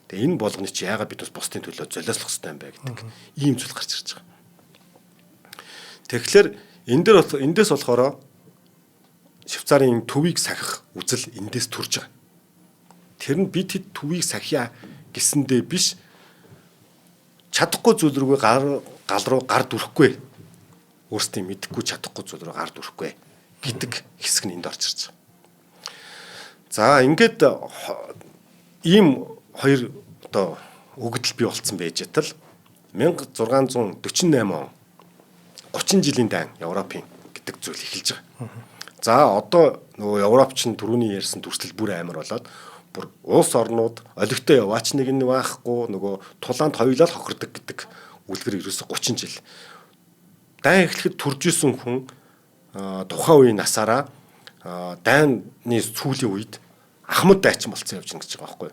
Тэгээ энэ болгоны чи яагаад бид бас бусдын төлөө золиослох ёстой юм бэ гэдэг ийм зүйл гарч ирж байгаа. Тэгэхээр эндээс болохоор Швейцарын төвийг сахих үзэл эндээс төрж байгаа. Тэр нь бид хэд төвийг сахиа гэсэндээ биш чадахгүй зүйл рүү гал руу гар дүрэхгүй. Өөрсдөө мэдэхгүй чадахгүй зүйл рүү гар дүрэхгүй гэдэг хэсэг нь энд орж ирж байгаа. За ингээд ийм хоёр одоо өгдөл бий болцсон байж тал 1648 он 30 жилийн дан Европын гэдэг зүйл эхэлж байгаа. За одоо нөгөө Европч нь түрүүний ярьсан төрслөл бүр амар болоод бүр улс орнууд олигтой яваач нэг нь байхгүй нөгөө тулаанд хоёулаа л хохирдог гэдэг үлгэр ерөөсө 30 жил. Дан эхлэхэд төрж исэн хүн тухайн үеийн насаараа дайны сүүлийн үед ахмад дайчин болцсон явж байгаа гэж байгаа байхгүй.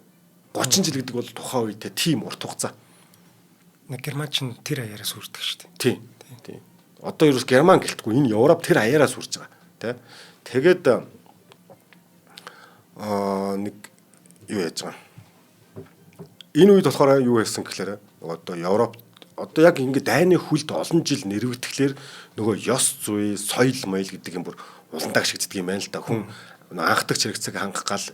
30 жил гэдэг бол тухайн үедээ тийм урт хугацаа. Нэг герман ч тэр аяараас үрдэг шүү дээ. Тийм. Одоо ерөөс герман гэлтгүй энэ Европ тэр аяараас үрж байгаа. Тэгээд нэг юу яаж байгаа. Энэ үед болохоор юу байсан гэхээр одоо Европ одоо яг ингээд дайны хүлд олон жил нэрвэгдэхлээр нөгөө ёс зүй, соёл моёл гэдэг юм бүр уландаг шигддэг юм байна л да. Хүн анхдаг зэрэгцэг хангах гал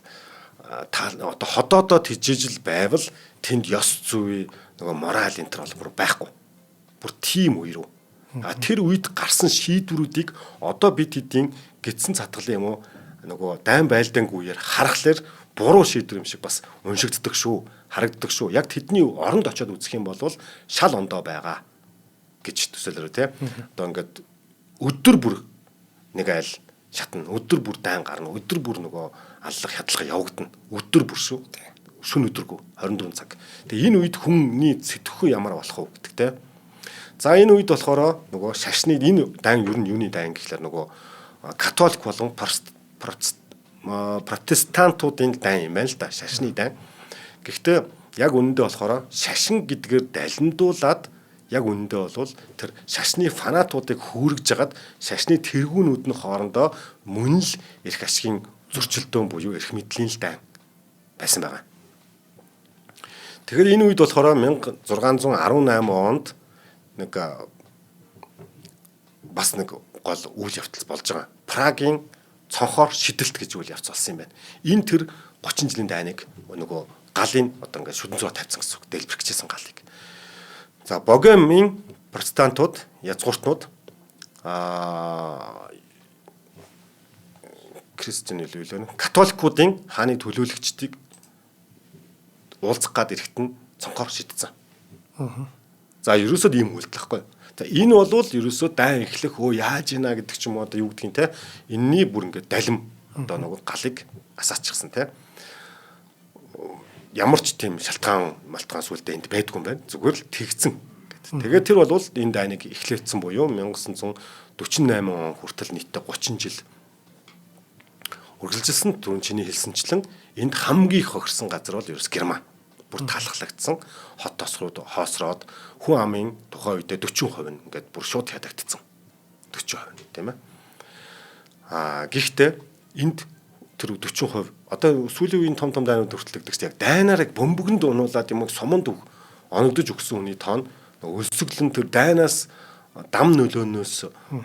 одоо ходоодоо тижижил байвал тэнд ёс зүй нөгөө мораль энэ төр бол бүр байхгүй. Бүр тийм үе рүү. Тэр үед гарсан шийдвэрүүдийг одоо бид хэдийн гидсэн цатгалын юм уу нөгөө дайн байлдаангүй үеэр харахаар буруу шийдвэр юм шиг бас уншигддаг шүү, харагддаг шүү. Яг тэдний оронд очиод үзэх юм бол шал ондоо байгаа гэж төсөөлөөрөө тийм. Одоо ингээд өдөр бүр нэг айл шатна, өдөр бүр дайн гарна, өдөр бүр нөгөө аллах хядлага явагдана. Өдөр бүр шүү. Шүн өдөргүй 24 цаг. Тэгээ энэ үед хүний сэтгэхүй ямар болох вэ гэдэг тийм. За энэ үед болохоор нөгөө шашны энэ дан ер нь юуны дан гэхлээр нөгөө католик болон протестантуудын дан юм байна л да шашны дан. Гэхдээ яг үнэндээ болохоор шашин гэдгээр далимдуулаад яг үнэндээ бол тэр шашны фанатуудыг хүүргэж жагаад шашны тэргүүнүүд нь хоорондоо мөн л эрх ашигын зөрчилдөөн буюу эрх мэдлийн л дан байсан байгаа. Тэгэхээр энэ үед болохоор 1618 онд нэг бас нэг гол үйл явдал болж байгаа. Прагийн цонхоор шидэлт гэж үйл явц болсон юм байна. Энэ тэр 30 жилийн дайныг нөгөө галын одоо ингээд шүдэн зур тавьсан гэсэн үг. Дэлбэрчсэн галыг. За Богемийн протестантууд, язгууртнууд христчэн илүү католикуудын хааны төлөөлөгчдийг уулзах гад ирэхэд нь цонхоор шидсэн. За ерөөсөө ийм үйлдэл байхгүй. За энэ бол ерөөсөө дай эхлэх яаж ийна гэдэг ч юм уу одоо юу гэдгийг те энэний бүр ингээд далим одоо нөгөө галыг асааччихсан те ямар ч тийм шалтгаан сүлдээ энд байдгүй юм байна. Зүгээр л тэгцэн гэдэг. Тэгээд тэр бол энэ дайныг эхлээдсэн буюу 1948 он хүртэл нийтдээ 30 жил үргэлжилсэн. Түрүүн чиний хэлсэнчлэн энд хамгийн их хохирсон газар бол ерөөс Герман. Бүр талхлагдсан, хот тосрууд хоосроод хүн амын тухайн үедээ 40% нь ингээд бүр шууд хядагдсан. 40% тийм ээ. Гэхдээ энд тэр 40% одоо сүүлийн үеийн том дайнууд хүртэлдэг чинь яг дайнаар яг бөмбөгөнд унуулаад юм суманд оногдож өгсөн хүний тоон өсөглөн тэр дайнаас дам нөлөөнөөс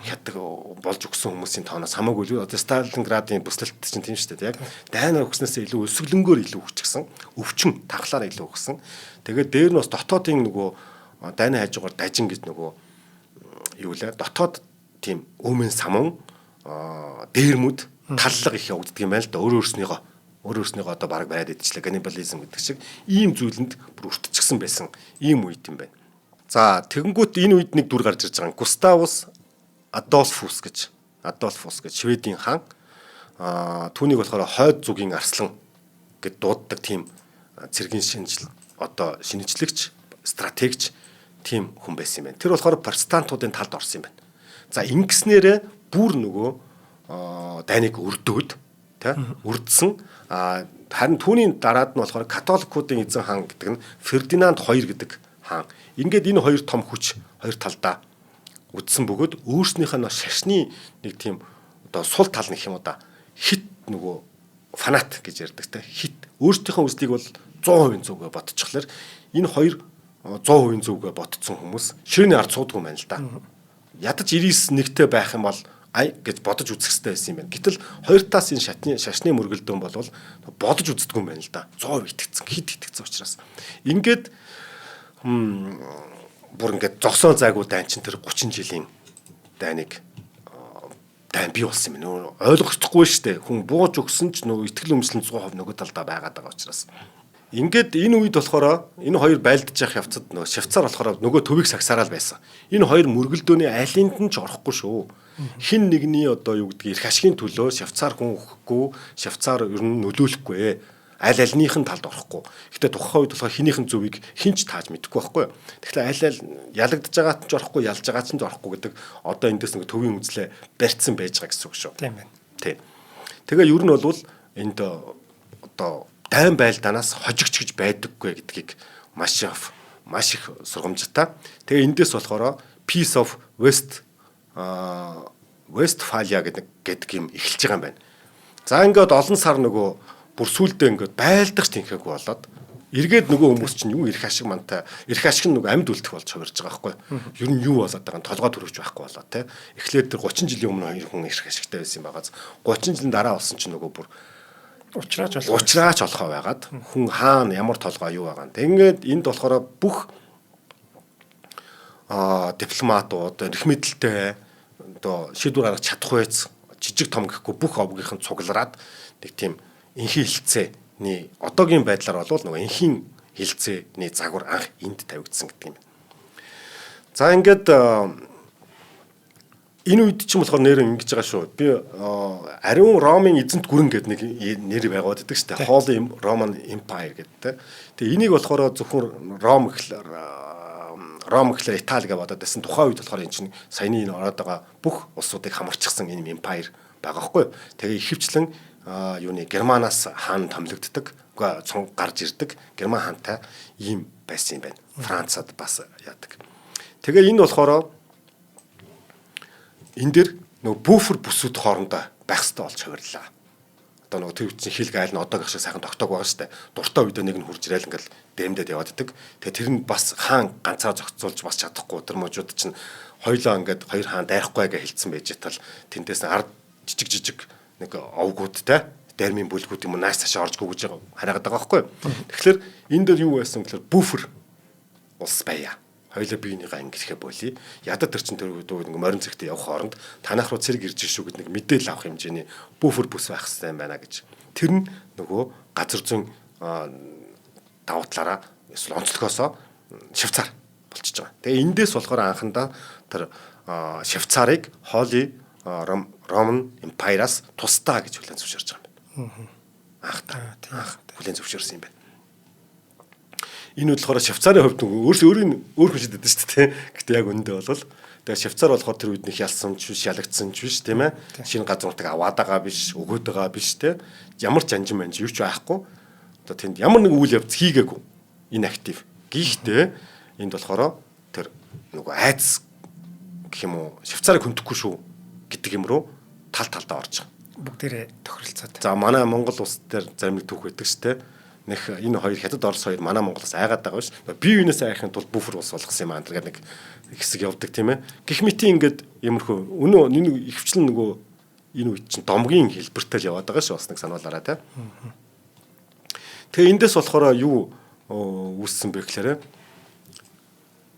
хятаг болж өгсөн хүмүүсийн тооноос хамаагүй одоо Сталинградын бүслэлт чинь тийм шүү дээ яг дайнаар өгснөөсөө илүү өсөглөнгөөр илүү өгчихсэн өвчин тахлаар илүү өгсөн тэгээд дээр нь бас дотоодын нөгөө дайны хажуугаар дажин гэж нөгөө юу лээ дотоод тийм өмн самун дээрмүүд таллага их явагддаг юм байна л да өөрөөснийгөө одоо баг бариад идчихлээ каннибализм гэдэг шиг ийм зүйлэнд бүр өртчихсэн байсан ийм үед юм байна. За тэгэнгүүт энэ үед нэг дүр гарч ирж байгаа. Густавус Адольфус гэж Шведийн хаан түүнийг болохоор хойд зүгийн арслан гэд дууддаг тийм цэргийн шинжлэгч стратегч тийм хүн байсан юм байна. Тэр болохоор протестантуудын талд орсон юм байна. За ингэснээрээ бүр нөгөө дайныг өрдөөд үрдсэн харин түүний дараад нь болохоор католикуудын эзэн хаан гэдэг нь Фердинанд 2 гэдэг хаан. Ингээд энэ хоёр том хүч хоёр талдаа үдсэн бөгөөд өөрснийхөө шашны нэг тийм одоо сул тал нэх юм да хит нөгөө фанат гэж ярьдаг те хит өөрсдийнхөө үслийг бол 100% зөвгөө ботчихлоор энэ хоёр 100% зөвгөө ботцсон хүмүүс ширээний ард суудгүй юм байна л да. Ядаж 99-1-тэй байх юм бол ай гэж бодож үзэх хэрэгтэй байсан юм байна. Гэтэл хоёр таас энэ шашны мөргөлдөөн бол бодож үздэггүй юм байна л да. 100% итгэцэн хит итгэцэн учраас ингээд бүр ингээд зогсоо зайгүй дайн чинь тэр 30 жилийн дайныг дайн бий болсон юм. Ойлгохгүй шүү дээ. Хүн бууж өгсөн ч нөгөө итгэл өмслөн 100% нөгөө талдаа байгаад байгаа учраас. Ингээд энэ үед болохоор энэ хоёр байлдаж явах явцад нөгөө Швейцар болохоор нөгөө төвийг сагсаараа л байсан. Энэ хоёр мөргөлдөөний алинд нь ч орохгүй шүү. Хин нэгний одоо юу гэдгийг эрх ашигын төлөө Швейцар хүн өгөхгүй, Швейцар ер нь нөлөөлөхгүй. Аль альнийхэн талд орохгүй. Гэхдээ тухайн үед болохоор хинийхэн зөвийг хинч тааж мэдэхгүй байхгүй юу. Тэгэхээр аль ялагдж байгаа ч орохгүй, ялж байгаа ч орохгүй гэдэг одоо эндээс нэг төвийн үзлээ барьцсан байж байгаа гэсэн үг шүү. Тийм байна. Тийм. Тэгээ ер нь бол энд одоо дайн байлдаанаас хожигч гэж байдаггүй гэдгийг маш их сургамжтай. Тэгээ эндээс болохоор Peace of Westphalia гэдэг юм эхэлж байгаа юм байна. За ингээд олон сар нөгөө бүр сүулдэ ингээд байлдах тэнхээгүй болоод эргээд нөгөө хүмүүс чинь юу эрх ашиг мантай эрх ашиг нь нөгөө амьд үлдэх болж хувирж байгаа байхгүй. Ер нь юу болоод байгаа нь толгой төрөвч байхгүй болоо те. Эхлээд тэр 30 жилийн өмнө хоёр хүн эрх ашигтай байсан юм байгааз 30 жилийн дараа болсон чинь нөгөө бүр уучраач олохоо байгаад хүн хаана ямар толгой юу байгаа юм. Ингээд энд болохоор бүх дипломатууд эрх мэдэлтэй одоо шийдвэр гаргаж чадах байц жижиг том гэхгүй бүх овгийнхэн цуглараад нэг тийм энхийн хилцээний одоогийн байдлаар бол нөгөө энхийн хилцээний загвар анх энд тавигдсан гэдэг юм. За ингээд энэ үед ч юм болохоор нэр ингэж байгаа шүү. Би ариун Ромын эзэнт гүрэн гэдэг нэг нэр байгуулдаг шүү дээ. Holy Roman Empire гэдэг. Тэгээ энийг болохоор зөвхөн Ром гэхлээр Итали гэж бодоод байсан. Тухайн үед болохоор энэ чинь саяны энэ ороод байгаа бүх улсуудыг хамарчихсан энэ empire байгаа хгүй. Тэгээ ихэвчлэн юуны Германаас хаан томилогддог, цонг гарч ирдэг Герман хаантай ийм байсан юм байна. Францад бас яадаг. Тэгээ энэ болохоор энэ дэр нөгөө буфер бүсүүд хоорондоо байх хэрэгтэй болж хувирлаа. Одоо нөгөө тэр үтсийн хил гайл нь одоогийнх шиг сайхан тогтоог байгаа шүү дээ. Дуртай үедээ нэг нь хурж ирээл ингээл дэмдээд явааддаг. Тэгээ тэр нь бас хаан ганцаа зохицуулж бас чадахгүй тэр можууд чинь хоёлоо ингээд хоёр хаан дайрахгүй гэж хэлсэн байж тал тэндээс ард жижиг нэг овгуудтай дермийн бүлгүүд юм нааш цаашаа орж гүгэж хараагаад байгаа байхгүй. Тэгэхээр энэ дээр юу байсан гэхээр буфер ус байя. Хоёлаа биенийгаа ингэхэ болий. Ядад төр чин тэр нэг морин цэгтээ явах хооронд танах руу цэрэг ирж шүү гэд нэг мэдээлэл авах хэмжээний буфер бүс байх хэрэгтэй байна гэж. Тэр нь нөгөө газар зүйн давуу талаараа эсвэл онцлогоосоо Швейцар болчихж байгаа. Тэгээ эндээс болохоор анхандаа тэр Швейцарыг Holy Roman Empire-аас тусдаа гэж хүлээн зөвшөөрч байгаа юм байна. Анх хүлээн зөвшөөрсөн юм байна. Энэ болохоор Швейцарын хувьд өөрийн өөр хүн шидэд шүү дээ. Гэтэ яг үндэ бол тэгээ Швейцар болохоор тэр үед нэг ялсан ч биш, ялагдсан ч биш тийм ээ. Шинэ газруудыг аваад байгаа биш, өгөөд байгаа биш тийм. Ямар ч анжим манж юу ч байхгүй. Одоо тэнд ямар нэг үйл явц хийгээгүй. Энэ актив. Гэхдээ энд болохоор тэр нөгөө айдас гэх юм уу Швейцарыг хөндөхгүй шүү гэдэг юм руу талдаа орж байгаа. Бүгдээрээ тохиролцоод. За манай Монгол улс дээр зарим нэг түүх байдаг шүү дээ. Нэг энэ хоёр хятад Орос хоёр манай Монголоос айгаад байгаа ш. Бие биенээс айхын тулд буфер ус болгосон юм аа гэдэг нэг хэсэг явдаг тийм ээ. Гэх мэт ингээд иймэрхүү өнөө нэг ихвчлэн нөгөө энэ үед чинь домгийн хэлбэртэй л яваад байгаа ш. Бас нэг сануулаараа тийм. Тэгээ эндээс болохоор юу үүссэн бэ гэхээр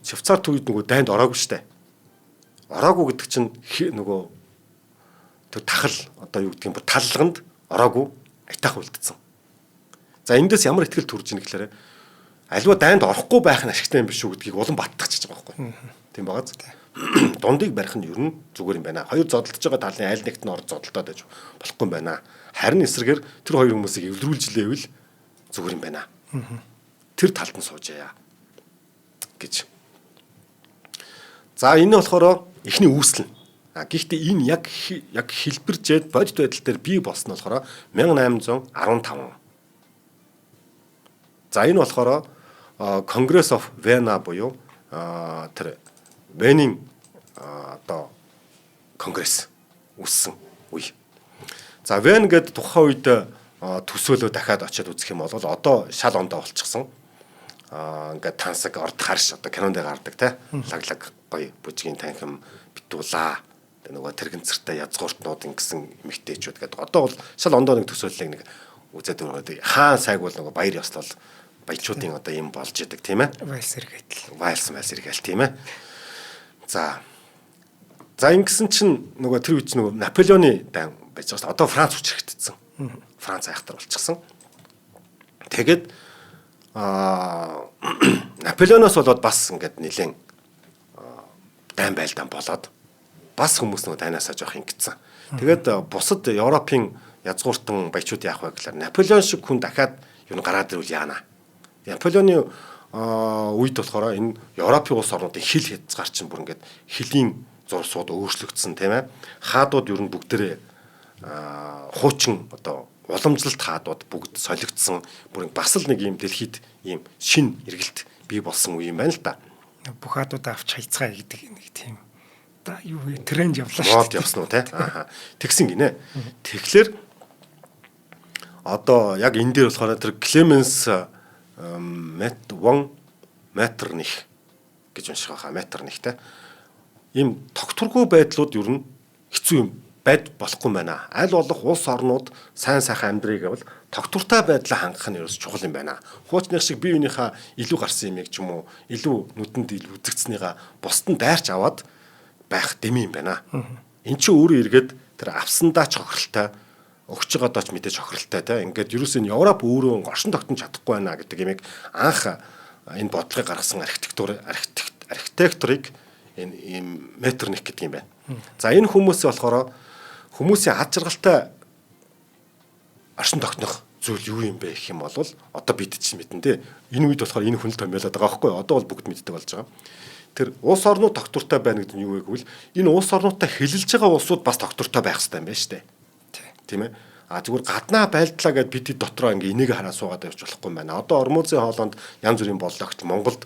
Швейцар төвд нөгөө дайнд ороогүй штэ. Ороогүй гэдэг чинь нөгөө тэр тахал одоо юу гэдэг юм бэ таллаганд ороогүй айтах үлдсэн. За эндээс ямар ихтгэл төрж ийн гэхээр аливаа дайнд орохгүй байх нь ашигтай юм биш үү гэдгийг улам баттгахчихж байгаа байхгүй. Тийм байгаа зү. Дундыг барих нь ер нь зүгээр юм байна. Хоёр зодтолж байгаа талын аль нэгт нь орж зодтолдоод байж болохгүй юм байна. Харин эсрэгээр тэр хоёр хүмүүсийг эвлэрүүлж лээвэл зүгээр юм байна. Тэр талд нь суужээ гэж. За энэ болохоор эхний үүсэл нь. Гэхдээ энэ яг хэлбэржээд бодит байдал дээр бий болсон нь болохоор 1815. За энэ болохоор Congress of Vienna буюу тэр Венийн одоо конгресс үүссэн үе. За Вен гэдэг тухайн үед төсөөлөө дахиад очиод үзэх юм бол одоо шал ондоо болчихсон. Ингээд тансаг орд харш одоо кинонд гардаг те лаглаг гоё бүжгийн танхим битуулаа. Нөгөө тэрэгцэртэй язгууртнууд ингэсэн эмэгтэйчүүд гэдэг. Одоо бол шал ондоо нэг төсөөллийг нэг үзээд өгөөд хаан сайг бол нөгөө баяр ёслол баячуудын одоо юм болж идэг тийм ээ. Вайлс эргээл. Вайлс эргээл тийм ээ. За ингэсэн чинь нөгөө тэр үеч нөгөө Наполеоны дан байж байгаа. Одоо Франц хүч хэрэгтсэн. Франц айхтар болчихсон. Тэгээд Наполеоноос болоод бас ингээд нэлээд дайн байлдаан болоод бас хүмүүс нөгөө дайнаасаа жоох ингэсэн. Тэгээд бусад Европын язгууртан баячууд яах вэ гэхээр Наполеон шиг хүн дахиад юу гараад ирвэл яана. Наполеоны үед болохоор энэ Европын улс орнуудын хил хязгаар чинь бүр ингээд хилийн зурсууд өөрчлөгдсөн тийм ээ. Хаадууд ер нь бүгдээрээ хуучин одоо уламжлалт хаадууд бүгд солигдсон. Бүр бас л нэг юм дэлхийд ийм шин эргэлт бий болсон үе юм байна л да. Бүх хаадуудаа авч хайцгаа гэдэг нэг тийм да юу вэ тренд явлаа шүү. Мод явсан уу те. Тэгсэн гинэ. Тэгэхээр одоо яг энэ дээр болохоор тэр Клеменс Меттерних гэж унших байхаа Меттернихтэй ийм тогтворгүй байдлууд ер нь хэцүү юм байд болохгүй байна. Аль болох улс орнууд сайн сайхан амьдрыг бол тогтвортой байдлаа хангах нь ерөөс чухал юм байна. Хуучных шиг бие биенийхээ илүү гарсан юмыг ч юм уу илүү нүдэнд үзэгдснийгаа бусд нь дайрч аваад байх дэми юм байна. Эн чинь өөрөө эргээд тэр авсандаа ч хохиролтой өгч байгаадаа ч мэдээж хохиролтой те. Ингээд ерөөсөө Европ өөрөө оршин тогтнож чадахгүй байна гэдэг юмыг анх энэ бодлогыг гаргасан архитекторыг энэ ийм Меттерних гэдэг юм байна. За энэ хүмүүс болохоор хүмүүсийн ад жаргалтай оршин тогтнох зүйл юу юм бэ гэх юм бол одоо бид чинь мэднэ те. Энэ үед болохоор энэ хүн л томьёолоод байгаа байхгүй. Одоо бол бүгд мэддэг болж байгаа. Тэр улс орнууд тогтвортой байна гэдэг нь юу вэ гэвэл энэ улс орнуудтай хэлэлж байгаа улсууд бас тогтвортой байх хэрэгтэй юм байна шүү дээ. Тийм ээ. Зүгээр гаднаа байлдлаа гэд бид дотроо ингээ энийг хараа суугаад явж болохгүй юм байна. Одоо Ормозын хоолонд янз бүрийн боллогт Монголд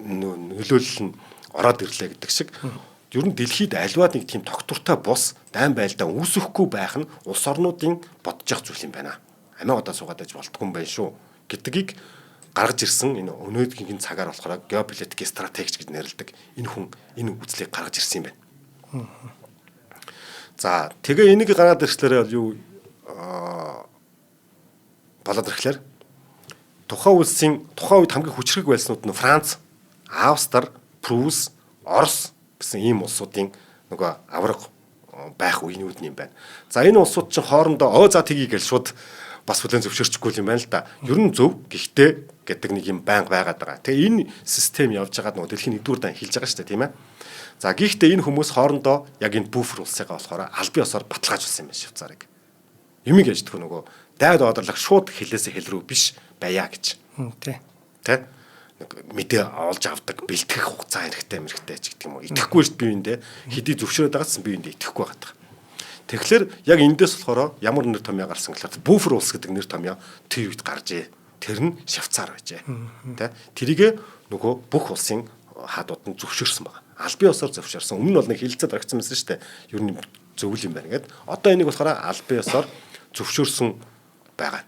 нөлөөлөл нь ороод ирлээ гэдэг шиг ер нь дэлхийд аливаад нэг тийм тогтвортой бус дайн байлдаа үүсэхгүй байх нь улс орнуудын бодож явах зүйл юм байна. Амиа удаа суугаад байж болтгүй юм байна шүү гэдгийг гаргаж ирсэн энэ өнөөдрийн цагаар болохоор геополитикийн стратегич гэж нэрлэдэг энэ хүн энэ үзлийг гаргаж ирсэн юм байна. За тэгээ энийг гараад ирэхлээр юу болоод ирэхлээр тухайн үед хамгийн хүчрэг байлснууд нь Франц, Австри, Прус, Орос гэсэн ийм улсуудын нөгөө авраг байх үеийнүүд юм байна. За энэ улсууд чинь хоорондоо за тгий гэж шууд бас бүлээн зөвшөөрчихгүй юм байна л да. Ер нь зөв гэхдээ гэдэг нэг юм байнга байгаад байгаа. Тэгээ энэ систем явж байгаад нөгөө дэлхийн 1-р дан эхэлж байгаа шүү дээ, тийм ээ. За гэхдээ энэ хүмүүс хоорондоо яг энэ буфер улсыгаа болохоор аль биесээр баталгаажуулсан юм байна Швейцарыг. Юмыг яждах нөгөө дайд одорлог шууд хэлээсээ хэл рүү биш байя гэж. Тий. Тэ? Мэдээ олж авдаг, бэлтгэх хугацаа хэрэгтэй ч гэдэг юм уу. Итгэхгүй шүү дээ биеиндээ. Хэдий зөвшөөрөд байгаадсан биеиндээ итгэхгүй байгаа. Тэгэхээр яг эндээс болохоор ямар нэр томьёо гарсан гэхээр буфер улс гэдэг нэр томьёо тэр үед гаржээ. Тэр нь Швейцар байжээ. Тэ? Тэрийг нөгөө бүх улсын хаадууд нь зөвшөөрсөн байна. Аль биесээр зөвшөөрсөн. Өмнө нь бол нэг хилцээд баригдсан байсан шүү дээ. Ер нь зөвл юм байна гэдэг. Одоо энийг болохоор аль биесээр зөвшөөрсөн байгаа.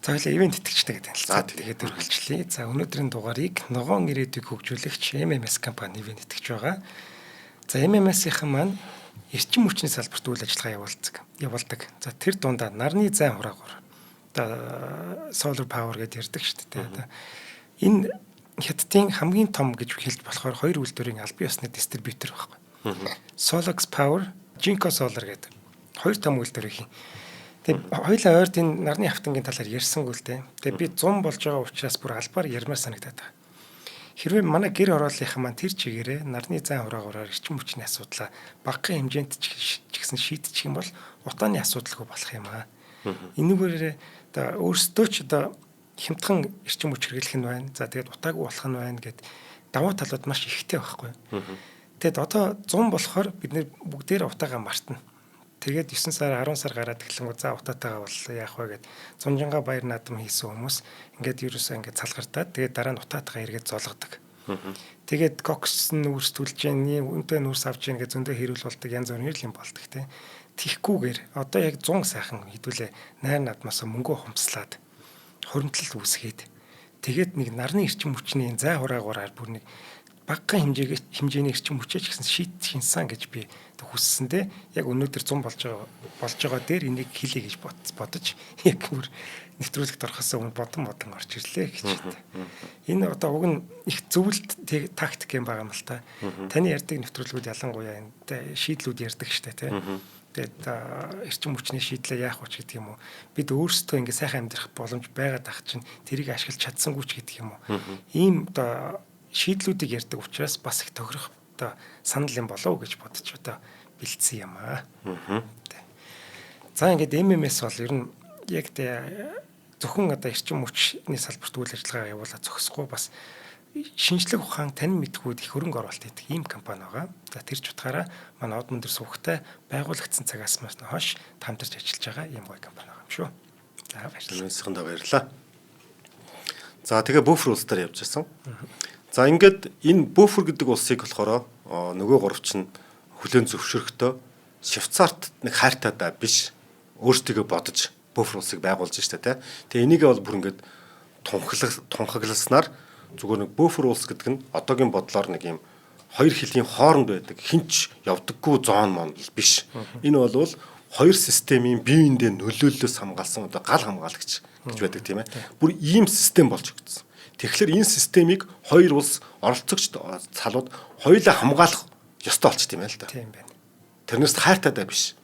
За хоёлаа ивент итгэжтэй гэдэг юм. За тэгээд өргөлжлээ. За өнөөдрийн дугаарыг ногоон ирээдүйг хөгжүүлэгч MMS компани ивент итгэж байгаа. За MMS-ийн маань эрчим хүчний салбарт үйл ажиллагаа явуулдаг. За тэр дундаа нарны зайн хураагур. Одоо solar power гэдээ ярьдаг шүү дээ. Энэ хятадын хамгийн том гэж хэлж болохоор хоёр үйлдвэрийн аль биесны дистрибьютор байхгүй. Solax Power, Jinko Solar гэдэг хоёр том үйлдвэрийн. Тэгээ хоёулаа ойрд энэ нарны автангийн талаар ярьсангүй л дээ. Тэгээ би 100 болж байгаа учраас бүр албаар ярмаар санагдаад байна. Хэрвээ манай гэр ороолынхан маань тэр чигээрээ нарны зайн хураагаараар эрчим хүчний асуудлаа багахан хэмжээнд ч гэсэн шийдчих юм бол утааны асуудалгүй болох юм аа. Энүүгээрээ одоо өөрсдөө ч одоо хямдхан эрчим хүч хэрэглэх нь байна. За тэгээд утаагүй болох нь байна гэд давуу талууд маш ихтэй байхгүй. Тэгэд одоо 100 болохоор бид нэр бүгдээр утаагаа мартна. Тэгээд 9 сар 10 сар гараад эхлэнгүү за утаатайгаа бол яах вэ гэд Зунжанга баяр наадам хийсэн хүмүүс ингээд ерөөсөө ингээд цалгартаад тэгээд дараа нь утаатайгаа эргээд золгодог. Тэгээд кокс нь үрсдүүлж яаны үнтэй нүүрс авч яана гэж зөндөө хэрүүл болдог янз бүрийн юм болдог те. Тихгүүгээр одоо яг 100 сайхан хэдүүлээ найр наадмаас мөнгө хумслаад хуримтлал үүсгээд тэгээд нэг нарны эрчим хүчний зай хураагаараар бүр нэг багахан хэмжээний эрчим хүчээ ч гэсэн шийдсэн гэж би хүссэндээ яг өнөөдөр 100 болж байгаа дээр энийг хэлье гэж бодож яг бүр нэвтрүүлэгт орохоос өмнө бодон орж ирлээ гэж байна. Энэ одоо уг нь их зөвлөлт тактик юм байгаа юм л та. Таны ярьдаг нэвтрүүлгүүд ялангуяа энэ шийдлүүд ярьдаг штэ тий. Тэгээд эрчим хүчний шийдлээ яах вэ гэдэг юм уу? Бид өөрсдөө ингэ сайхан амьдрах боломж байгаад ах чинь тэрийг ашиглаж чадсангүй ч гэдэг юм уу? Ийм одоо шийдлүүдийг ярьдаг учраас бас их тохирох одоо санал юм болов уу гэж бодож одоо бэлдсэн юм аа. За ингээд MMS бол ер нь яг зөвхөн одоо эрчим хүчний салбарт үйл ажиллагаа явуулаад зогсохгүй бас шинжлэх ухаан тань мэдгүүд их хөрөнгө оруулалт хийдэг ийм компани байгаа. За тэр ч утгаараа манай од мөндөр сувгтай байгуулагдсан цагаас хойш хамтарч ажиллаж байгаа ийм гоё компани байгаа юм шүү. За баярлалаа. Баярлалаа. За тэгээ буфер улс дээр явж байсан. За ингээд энэ буфер гэдэг улсыг болохоор нөгөө гуравч нь хүлээн зөвшөөрөхдөө Швейцарт нэг хайртайдаа биш өөрсдөө бодож буфер улсыг байгуулж штэ тэ. Тэгээ энийг бол бүр ингээд тунхагласнаар зүгээр нэг буфер улс гэдэг нь одоогийн бодлоор нэг юм хоёр хилийн хооронд байдаг хинч явдаггүй зон мон биш. Энэ бол хоёр системийн биеиндээ нөлөөллөөс хамгаалсан одоо гал хамгаалагч гэж байдаг тийм ээ. Бүр ийм систем болж өгдсөн. Тэгэхээр энэ системийг хоёр улс оролцогч цалууд хоёулаа хамгаалах ёстой болчих тийм ээ л да. Тийм байна. Тэрнээс хайртайдаа биш.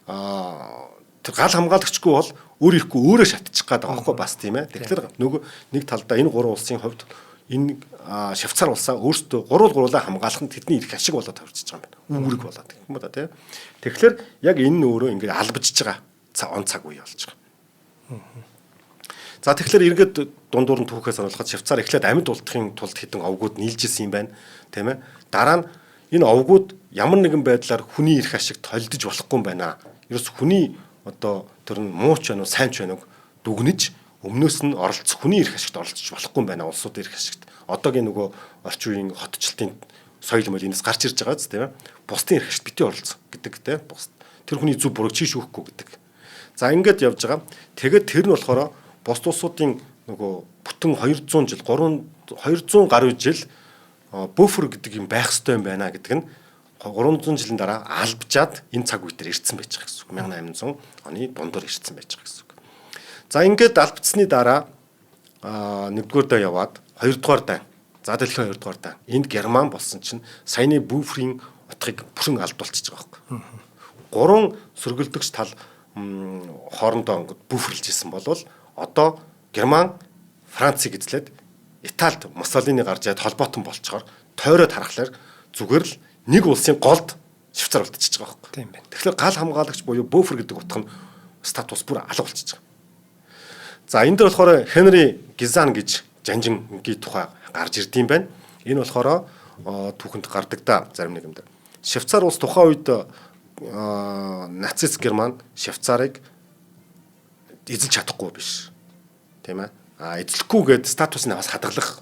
Тэр гал хамгаалагчгүй бол өөр ирэхгүй өөрөө шатчих гээд байгаа байхгүй бас тийм ээ. Тэгэхээр нөгөө нэг талдаа энэ гурван улсын хувьд энэ Швейцар улсаа өөрсдөө гурвуулаа хамгаалах нь тэдний эрх ашиг болоод тавьчихж байгаа юм байна. Үүрэг болоод гэх юм да тийм. Тэгэхээр яг энэ нь өөрөө ингээд албажж байгаа он цаг үе болж байгаа. За тэгэхээр эргээд дундуур нь түүхээс оруулахад Швейцар эхлээд амьд улдахын тулд хэдэн овгууд нийлжсэн юм байна тийм ээ. Дараа нь энэ овгууд ямар нэгэн байдлаар хүний эрх ашиг толдож болохгүй юм байна. Ерөөс хүний одоо тэр нь муу ч байна уу сайн ч байна уу дүгнэж өмнөөс нь оролцох хүний эрх ашигт оролцож болохгүй юм байна улсуудын эрх ашигт. Одоогийн нөгөө орчин үеийн хотчлтын соёл мөл энэс гарч ирж байгаа зү тийм ээ. Бусдын эрх ашигт битгий оролцох гэдэг тийм ээ. Тэр хүний зүв буруу чи шүүхгүй гэдэг. За ингээд явж байгаа. Тэгээд тэр нь болохоор бусд улсуудын нөгөө бүтэн 200 жил 200 гаруй жил буфер гэдэг юм байх ёстой юм байна гэдэг нь 300 жилийн дараа албжаад энэ цаг үе дээр ирсэн байж байгаа гэсэн үг. 1800 оны дундуур ирсэн байж байгаа гэсэн үг. За ингээд албцсны дараа нэгдүгээр дай яваад хоёрдугаар дай. За дэлхийн хоёрдугаар дай. Энд Герман болсон чинь саяны Буферийн утгыг бүрэн алдуулчихж байгаа байхгүй. Гурван сөргөлдөгч тал хоорондоо ингээд буферлж исэн болвол одоо Герман Францыг эзлээд Италид Муссолини гарч яд холбоотон болцохоор тойроод харахаар зүгээр л нэг улсын голд Швейцар болчихж байгаа байхгүй. Тийм байна. Тэгэхээр гал хамгаалагч буюу буфер гэдэг утга нь статус бүр алга болчихж байгаа. За энэ дээр болохоор Хенри Гизан гэж жанжингийн тухай гарч ирдэм байна. Энэ болохоор түүхэнд гардаг да зарим нэгэнд. Швейцар улс тухайн үед нацист Герман Швейцарыг эзэлж чадахгүй биш. Тийм ээ. Эзлэхгүйгээд статус нь бас хадгалах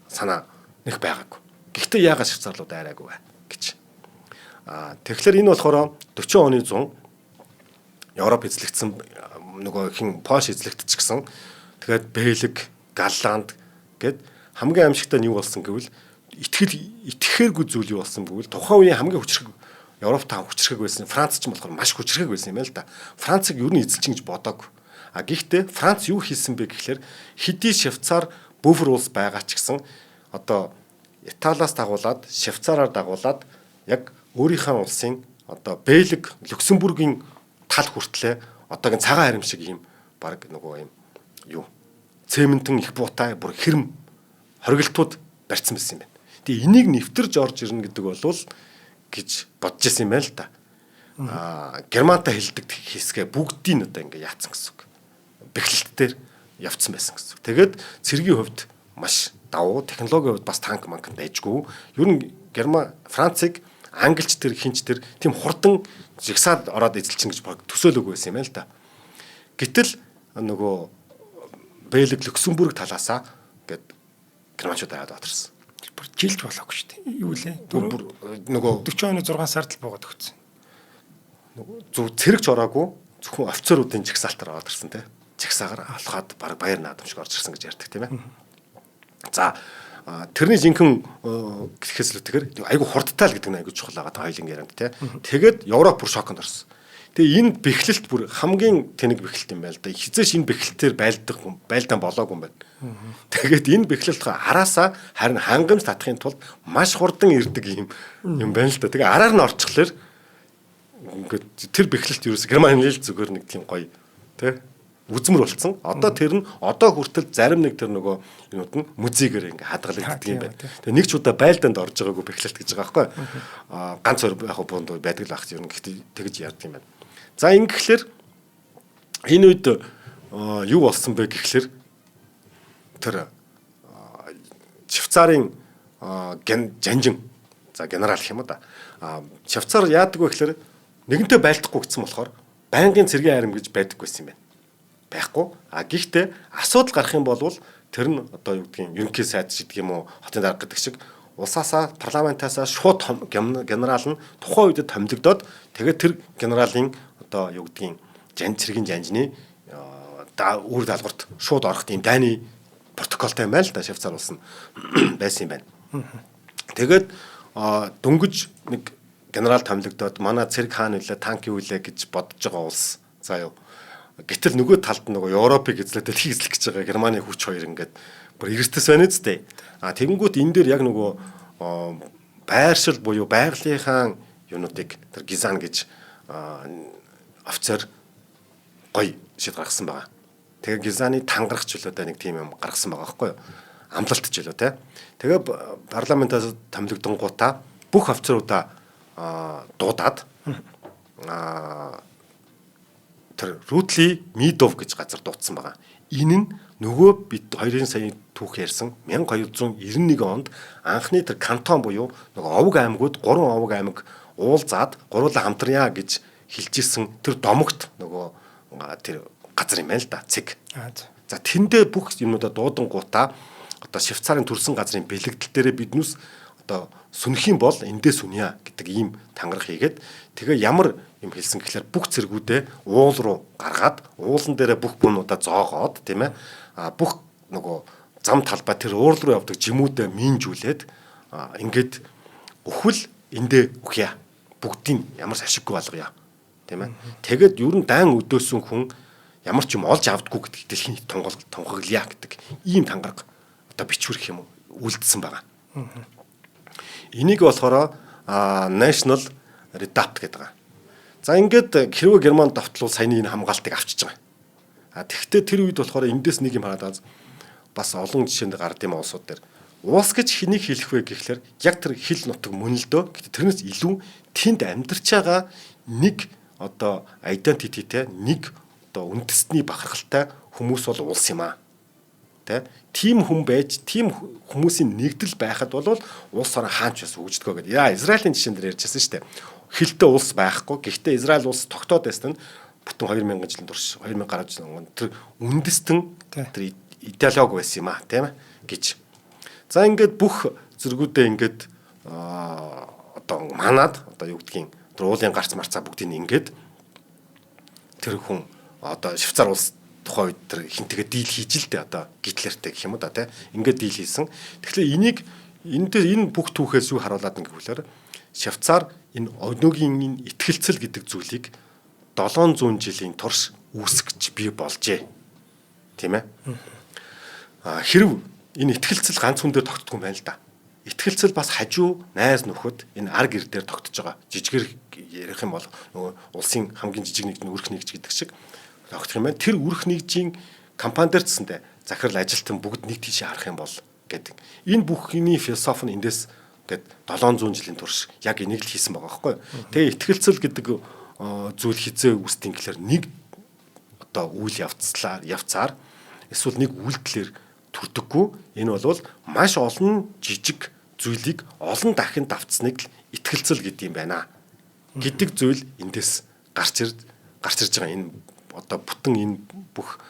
санаа нэг байгаагүй. Гэхдээ яагаад Швейцарлууд айраагүй вэ гэж. Тэгэхээр энэ болохоор 40 оны 100 Европ эзлэгдсэн нөгөө хин Польш эзлэгдчихсэн. Тэгээд Бэлэг, Голланд гэд хамгийн аимшигтай нь юу болсон гэвэл итгэхээргүй зүйл юу болсон гэвэл тухайн үеийн хамгийн хүчрэг Европт хүчрэг байсан Франц ч болохоор маш хүчрэг байсан юм л да. Францыг юу н эзэлж гэж бодоагүй. Гэхдээ Франц юу хийсэн бэ гэхлээр хэдий Швейцар буфер улс байгаа ч гэсэн одоо Италиас дагуулад Швейцараар дагуулад яг өөрийнхөө улсын одоо Бэлэг, Люксембургийн тал хүртлээ одоогийн цагаан харим шиг юм баг нөгөө юм юу цементэн их буутай бүр хэрэм хоригдлтууд барьсан байсан юм байна. Тэгээ энийг нэвтэрж орж ирнэ гэдэг болвол гэж бодож ирсэн юм байна л да. Германтай хэлдэг хэсгээ бүгдийг одоо ингээ яатсан гэсэн үг. Бэхлэлт дээр явцсан байсан гэсэн үг. Тэгээд цэргийн хувьд маш давуу, технологийн хувьд бас танк манканд дайжгүй. Ер нь Герман, Францыг англич тэр хинч тэр тийм хурдан жигсаад ороод эзэлчин гэж төсөөлөөгүй байсан юм байна л да. Гэтэл нөгөө Бэлэг, Люксембург талаасаа гээд германчууд аваад батарсан. Бүр жилж болоогүй шүү дээ. Юу лээ? Бүр нөгөө 40 оны 6 сард л буугаад өгсөн. Нөгөө зөв цэрэгч ороогүй зөвхөн офицеруудын жигсаалтаар аваад ирсэн те. Жигсаагаар алхаад баг баяр наадам шиг орж ирсэн гэж ярьдаг тийм ээ. За тэрний жинхэнэ гэхээс л тэгэхээр айгу хурдтай л гэдэг нь айгу чухал байгаа хоёлын ярианд тий. Тэгээд Европ бүр шоконд орсон. Тэгээ энэ бэхлэлт бүр хамгийн тэнэг бэхлэлт юм байл да. Хизээш энэ бэхлэлтээр байлдаан болоогүй юм байна. Тэгээд энэ бэхлэлт араасаа харин хангамж татахын тулд маш хурдан ирдэг юм байна л да. Тэгээ араар нь орчихлоор ингээд тэр бэхлэлт ерөөс Герман хэл зүгээр нэг тийм гоё тий үзмэр болцсон. Одоо тэр нь одоо хүртэл зарим нэг тэр нөгөө юмуд нь музейгээр ингээ хадгалагддаг юм байна. Тэгээ нэг ч удаа байлдаанд орж байгаагүй бэхлэлт гэж байгаа байхгүй. Ганц яг буунд байдаг л ах юм. Гэхдээ тэгж яадаг юм байна. За ингэхлээр энэ үед юу болсон бэ гэхлээр тэр Швейцарын жанжин за генерал гэх юм да. Швейцар яадаг вэ гэхлээр нэгэнтээ байлдахгүй гэсэн болохоор байнгын цэргийн арим гэж байдаггүй байсан юм байна. Байхгүй. Гэхдээ асуудал гарах юм бол тэр нь одоо юу гэдгийг ерөнхий сайд гэдэг юм уу хотын дарга гэдэг шиг улсаасаа парламентаасаа шууд генерал нь тухайн үед томилогдоод тэгээд тэр генералын одоо юу гэдгийг цэргийн жанжны үр даалгаварт шууд орох тийм дайны протоколтой юм байна л да. Швейцар улс нь байсан юм байна. Тэгээд дөнгөж нэг генерал томилогдоод манай цэрэг хаана үлээ танк юу үлээ гэж бодож байгаа улс заа юу. Гэтэл нөгөө талд нөгөө Европыг эзлээд эзлэх гэж байгаа Германы хүч хоёр ингээд бүр эрсдэс байна үстэй. Тэгэнгүүт энэ дээр яг нөгөө байршил буюу байгалийнхаа юунуудыг тэр Гизан гэж офицер гоё шийд гаргасан байгаа. Тэгээ Гизаны тангарахч үлээдэ нэг тим юм гаргасан байгаа байхгүй юу? Амлалт ч үлээ те. Тэгээ парламентаас томилогдонгуудаа бүх офицеруудаа дуудаад тэр Рутли Мидов гэж газар дуудсан байгаа. Энэ нь нөгөө бид 2 сая түүх ярьсан 1291 онд анхны тэр кантон буюу нөгөө овог аймагуд 3 овог аймаг уулзаад гурлаа хамтрая гэж хэлжсэн тэр домогт нөгөө тэр газар юм байна л да цэг. За тэндээ бүх юмудаа дуудангуудаа одоо Швейцарын төрсэн газрын бэлэгдэл дээрээ биднүүс одоо сүнэх юм бол эндээ сүнья гэдэг ийм тангарах хийгээд тэгээ ямар юм хэлсэн гэхэлэр бүх цэргүүдээ уул руу гаргаад уулан дээрээ бүх бүнуудаа зоогоод тийм ээ бүх нөгөө зам талбай тэр уурал руу явдаг жимүүдээ минжүүлээд ингээд өхвөл эндээ өгье. Бүгдийг ямар ашиггүй болгоё. Тийм ээ. Тэгэд ер нь дан өдөөсөн хүн ямар ч юм олж авдаггүй гэдэг дэлхийн тунхаглая гэдэг ийм тангараг одоо бичвэр юм үлдсэн байгаа. Энийг болохоор National Redapt гэдэг байгаа. За ингээд хэрвээ Герман давталвал саяны энэ хамгаалтыг авчиж байгаа. Тэгэхдээ тэр үед болохоор эндээс нэг юм хараад бас олон жишээнд гард юм улсууд дээр улс гэж хэнийг хэлэх вэ гэхлээр яг тэр хэл нутаг мөн л дөө. Гэтэ тэрнээс илүү тэнд амьдарч байгаа нэг одоо identityтэй нэг одоо үндэсний бахархалтай хүмүүс бол улс юм аа. Тийм хүн байж, тийм хүмүүсийн нэгдэл байхад бол улс орон хаанч бас хөгждгөө гэдэг. Яа, Израилийн жишээн дээр ярьжсэн шүү дээ. Хилтэй улс байхгүй. Гэхдээ Израиль улс тогтоод байсан нь бүтэн 2000 жилийн турш 2000 гаруй жилийн тэр үндэстэн тэр идеолог байсан юм аа, тийм ээ гэж. За ингээд бүх зэргүүдээ ингээд одоо манад одоо юу гэдгийг тэр уулын гарц марцаа бүгдийг ингээд тэр хүн одоо Швейцар улс тухайн үед тэр хинтэйгээ дийл хийж л дээ одоо Гитлертэй гэх юм уу да тий ингээд дийл хийсэн. Тэгэхээр энийг энэ бүх түүхээс юу харуулад ингээ гэвэл Швейцар энэ өнөөгийн энэ итгэлцэл гэдэг зүйлийг 700 жилийн турш үүсгэж бий болжээ. Тийм ээ. Хэрв энэ итгэлцэл ганц хүн дээр тогтдгүй юм байна л да. Итгэлцэл бас хажуу найз нөхөд энэ ар гэр дээр тогтож байгаа. Жижигэр ярих юм бол нөгөө улсын хамгийн жижиг нэгж нь өрх нэгж гэдэг шиг тогтох юм байна. Тэр өрх нэгжийн компани дээр цэсэндээ захирал ажилтан бүгд нэг тийшээ харах юм бол гэдэг. Энэ бүхний философи нь эндээс гээд 700 жилийн турш яг энийг л хийсэн байгаа байхгүй. Тэгээ итгэлцэл гэдэг зүйл хизээ үүсдэг гэхэлэр нэг одоо үйл явцаар эсвэл нэг үйлдэлээр төрдөггүй. Энэ бол маш олон жижиг зүйлийг олон дахин давтсныг л итгэлцэл гэдэг юм байна гэдэг зүйл эндээс гарч ирж байгаа. Энэ одоо бүтэн энэ бүх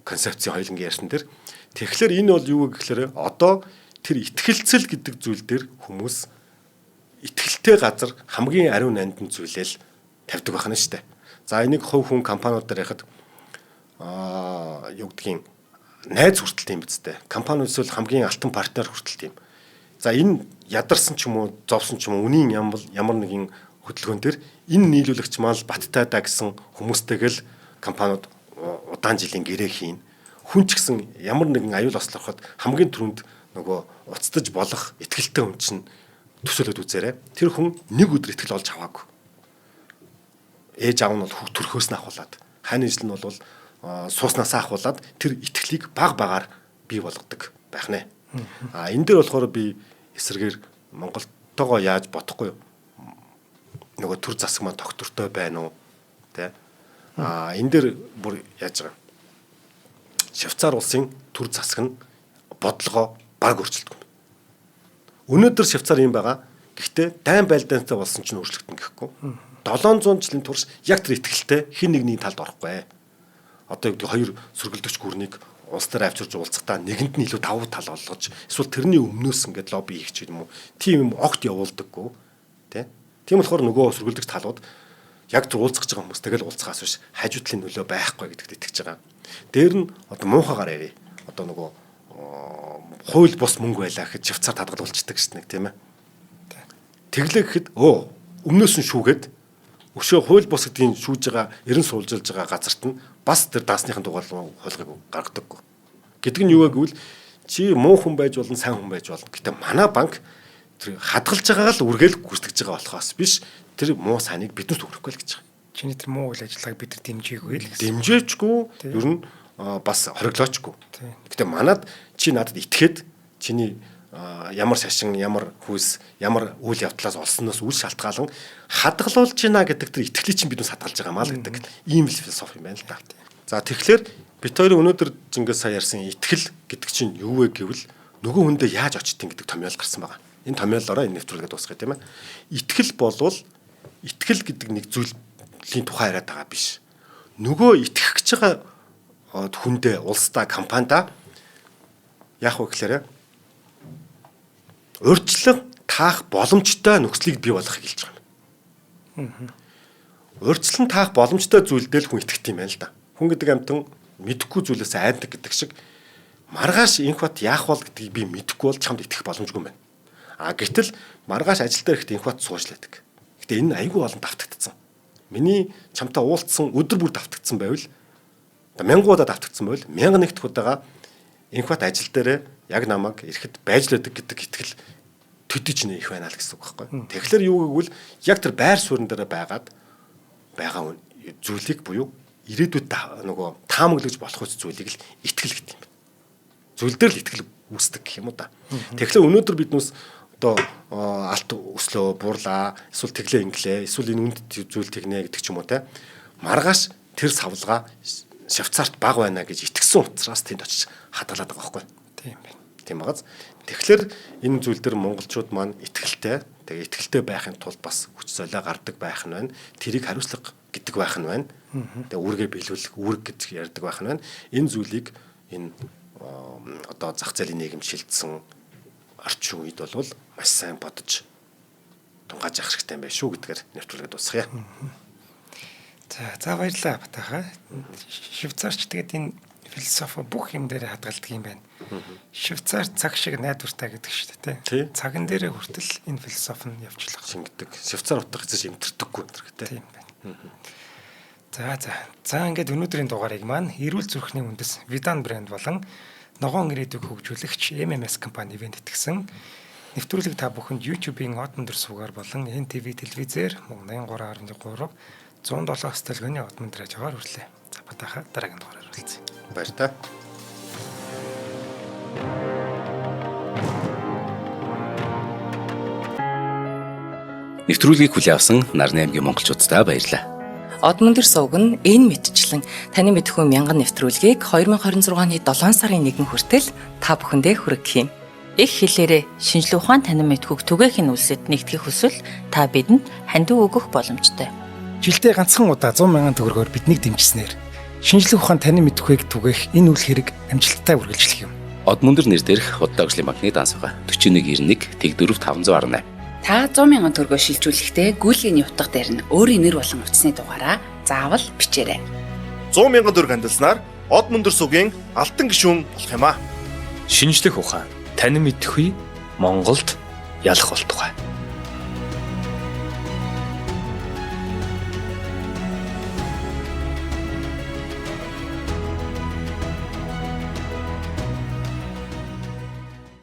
концепцийн хоёулангийн ярьсан дээр тэгэхээр энэ бол юу гэхээр одоо тэр итгэлцэл гэдэг зүйл дээр хүмүүс итгэлтэй газар хамгийн ариун нандин зүйлэл тавьдаг байна шүү дээ. За энийг хувь хүн компаниуд дээр яхад юу гэдгийг найз хүртэл тийм биз дээ. Компани эсвэл хамгийн алтан партнер хүртэл тийм. За энэ ядарсан ч юм уу, зовсон ч юм уу, үнийн ямар нэгэн хөдөлгөөн төр энэ нийлүүлэгч мал баттай да гэсэн хүмүүстэйгэл компаниуд удаан жилийн гэрээ хийн. Хүн ч гэсэн ямар нэгэн аюул ослоход хамгийн түрүүнд нөгөө уцтаж болох итгэлтэй хүн чинь төсөөлөд үзээрэй. Тэр хүн нэг өдөр итгэл олж аваагүй. Ээж аав нь бол хүүхд төрхөөс нь ахуулаад, хань ижил нь бол сууснасаа ахуулаад тэр итгэлийг баг багаар бий болгодог байх нэ. Энэ дээр болохоор би эсрэгээр Монголтойгоо яаж бодохгүй юу? Нөгөө төр засаг маань тогтвортой байна уу? Тэ? Энэ дээр бүр яаж байгаа? Швейцар улсын төр засаг нь бодлогоо баг өөрчилдөг. Өнөөдөр Швейцар юм байгаа. Гэхдээ дайн байлдаантай болсон чинь өөрчлөгдөн гэхгүй. 700 жилийн турш яг тэр итгэлтэй хин нэгний талд орохгүй. Одоо юу гэдэг хоёр сөргөлдөгч гүрнийг улс дээр авчирж уулзахдаа нэгэнд нь илүү давуу тал олгож эсвэл тэрний өмнөөс ингээд лобби хийх ч юм уу тийм юм огт явуулдаггүй тий. Тийм болохоор нөгөө сөргөлдөгч талууд яг тэр уулзах гэж байгаа хүмүүс тэгэл уулзахаас биш хажуудлын нөлөө байхгүй гэдэгт итгэж байгаа. Дээр нь одоо муухагаар ярив. Одоо нөгөө хууль бус мөнгө байлаа гэхэд Швейцар хадгалуулчихдаг шүү дээ тийм ээ. Тэглээ гэхэд өмнөөс нь шүүгээд өшөө хууль бус гэдгийг шүүж байгаа 90 суулжилж байгаа газарт нь бас тэр даасныхын дугаар хуулгыг гаргадаггүй. Гэдэг нь юу вэ гэвэл чи муу хүн байж болно, сайн хүн байж болно. Гэтэ манай банк тэр хадгалж байгаагаа л үргээл гүйцэтгэж байгаа болохоос биш тэр муу сайныг бидэнд өгөхгүй л гэж байгаа. Чиний тэр муу үйл ажиллагааг бид нар дэмжээгүй л гэсэн. Дэмжээчгүй ер нь бас хориглоочгүй. Гэтэ манад чи надад итгээд чиний ямар шашин, ямар хүйс, ямар үйл явдлаас олсноос үл шалтгаалan хадгалуулж гинэ гэдэг тэр итгэлийг чинь биднээс хадгалж байгаа маа л гэдэг ийм л философи юм байна л да. За тэгэхээр бит хоёрын өнөөдөр зингээс сая ярьсан итгэл гэдэг чинь юу вэ гэвэл нөгөө хүндээ яаж очтیں гэдэг томьёол гарсан байгаа. Энэ томьёолоороо энэ нэвтрүүлгээ дуусгая тийм ээ. Итгэл болвол итгэл гэдэг нэг зүйлийн тухай яриад байгаа биш. Нөгөө итгэх гэж байгаа хүндээ улсдаа компанида яах вэ гэхээр урьдчилан таах боломжтой нөхцөлийг бий болгохыг хэлж байгаа юм. Урьдчилан таах боломжтой зүйлдээ л хүн итгэх юм байна л да. Хүн гэдэг амтан мэдэхгүй зүйлээс айдаг гэдэг шиг маргааш инх бат яах бол гэдгийг би мэдэхгүй бол чамд итгэх боломжгүй юм байна. Гэтэл маргааш ажил дээр ихтэй инх бат суучлаадаг. Гэтэ энэ айгүй олон давтагдсан. Миний чамтай уулзсан өдөр бүр давтагдсан байвал 1000 удаа давтагдсан байвал 1001 дахь удаага инх бат ажил дээр яг намайг ирэхэд байж л байдаг гэдэг итгэл төдөж нэ их байна л гэсэн үг байхгүй. Тэгэхээр юу гэвэл яг тэр байр суурин дээр байгаа зүйлийг буюу ирээдүйд нөгөө таамаглаж болох зүйлийг л итгэл гэдэг юм. Зүйл дээр л итгэл үүсдэг гэх юм уу та. Тэгэхээр өнөөдөр биднээс одоо алт өслөө буурлаа, эсвэл тэглээ инглээ, эсвэл энэ үнд зүйл тэгнэ гэдэг ч юм уу те. Маргааш тэр савлгаа Швейцарт баг байна гэж итгэсэн учраас тэнд очиж хадгалаад байгаа байхгүй. Тийм байна. Тийм багаз. Тэгэхээр энэ зүйл дээр монголчууд маань итгэлтэй, тэгээ итгэлтэй байхын тулд бас хүч золио гардаг байх нь байна. Тэрийг хариуцлага гэдэг байх нь байна. Тэгээ үүргээ биелүүлэх, үүрэг гэж ярьдаг байх нь байна. Энэ зүйлийг энэ одоо зах зээлийн нийгэм шилжсэн орчин үед бол маш сайн бодож тунгааж явах хэрэгтэй юм байна шүү гэдгээр нэвтрүүлгээ дуусгая. За баярлалаа Батайхаа. Швейцарч тэгээд энэ философи бүх юм дээр хадгалдаг юм байна. Швейцар цаг шиг найдвартай гэдэг шүү дээ, тий. Цаган дээрээ хүртэл энэ философи нь явжлах шингэдэг. Швейцар утга эзэж имтэрдэггүй гэдэг. Тийм байна. За ингээд өнөөдрийн дугаарыг маань эрүүл зүрхний үндэс Vidan брэнд болон ногоон ирээдүйг хөгжүүлэгч MMS компани ивент итгэсэн. Нэвтрүүлэг та бүхэнд YouTube-ийн Од Мөндөр сувгаар болон NTV телевизээр мөн 83.3 107 стилгоны Од Мөндөр радиогоор хүрлээ. За Батайхаа дараагийн дугаараар уулзъя. Баяр та. Нэвтрүүлгийг хүлээн авсан Нарны аймгийн монголчуудаа баярлалаа. Од Мөндөр сувг нь энэ мэдчлэн таны мэдхүйн мянган нэвтрүүлгийг 2026 оны 7 сарын 1 хүртэл та бүхэндээ хүргэх юм. Их хэлээрээ шинжлэх ухаан танин мэдхүйг түгээх нь үлсэд нэгтгэх хүсвэл та бидэнд хандив өгөх боломжтой. Жилдээ ганцхан удаа 100,000 төгрөгөөр биднийг дэмжснээр шинжлэх ухаан танин мэдхүйг түгээх энэ үйл хэрэг амжилттай үргэлжлэх юм. Од Мөндөр нэр дээрх Худал агшлын банкны дансгаа 4191 тэг 4518. Та 100,000 төгрөгөөр шилжүүлэхдээ гүйлгээний утга дээр нь өөрийн нэр болон утасны дугаараа заавал бичээрэй. 100,000 төгрөг хандалснаар Од Мөндөр сувгийн алтан гишүүн болох юм а. Шинжлэх ухаан, танин мэдхгүй Монголд ялах болтугай.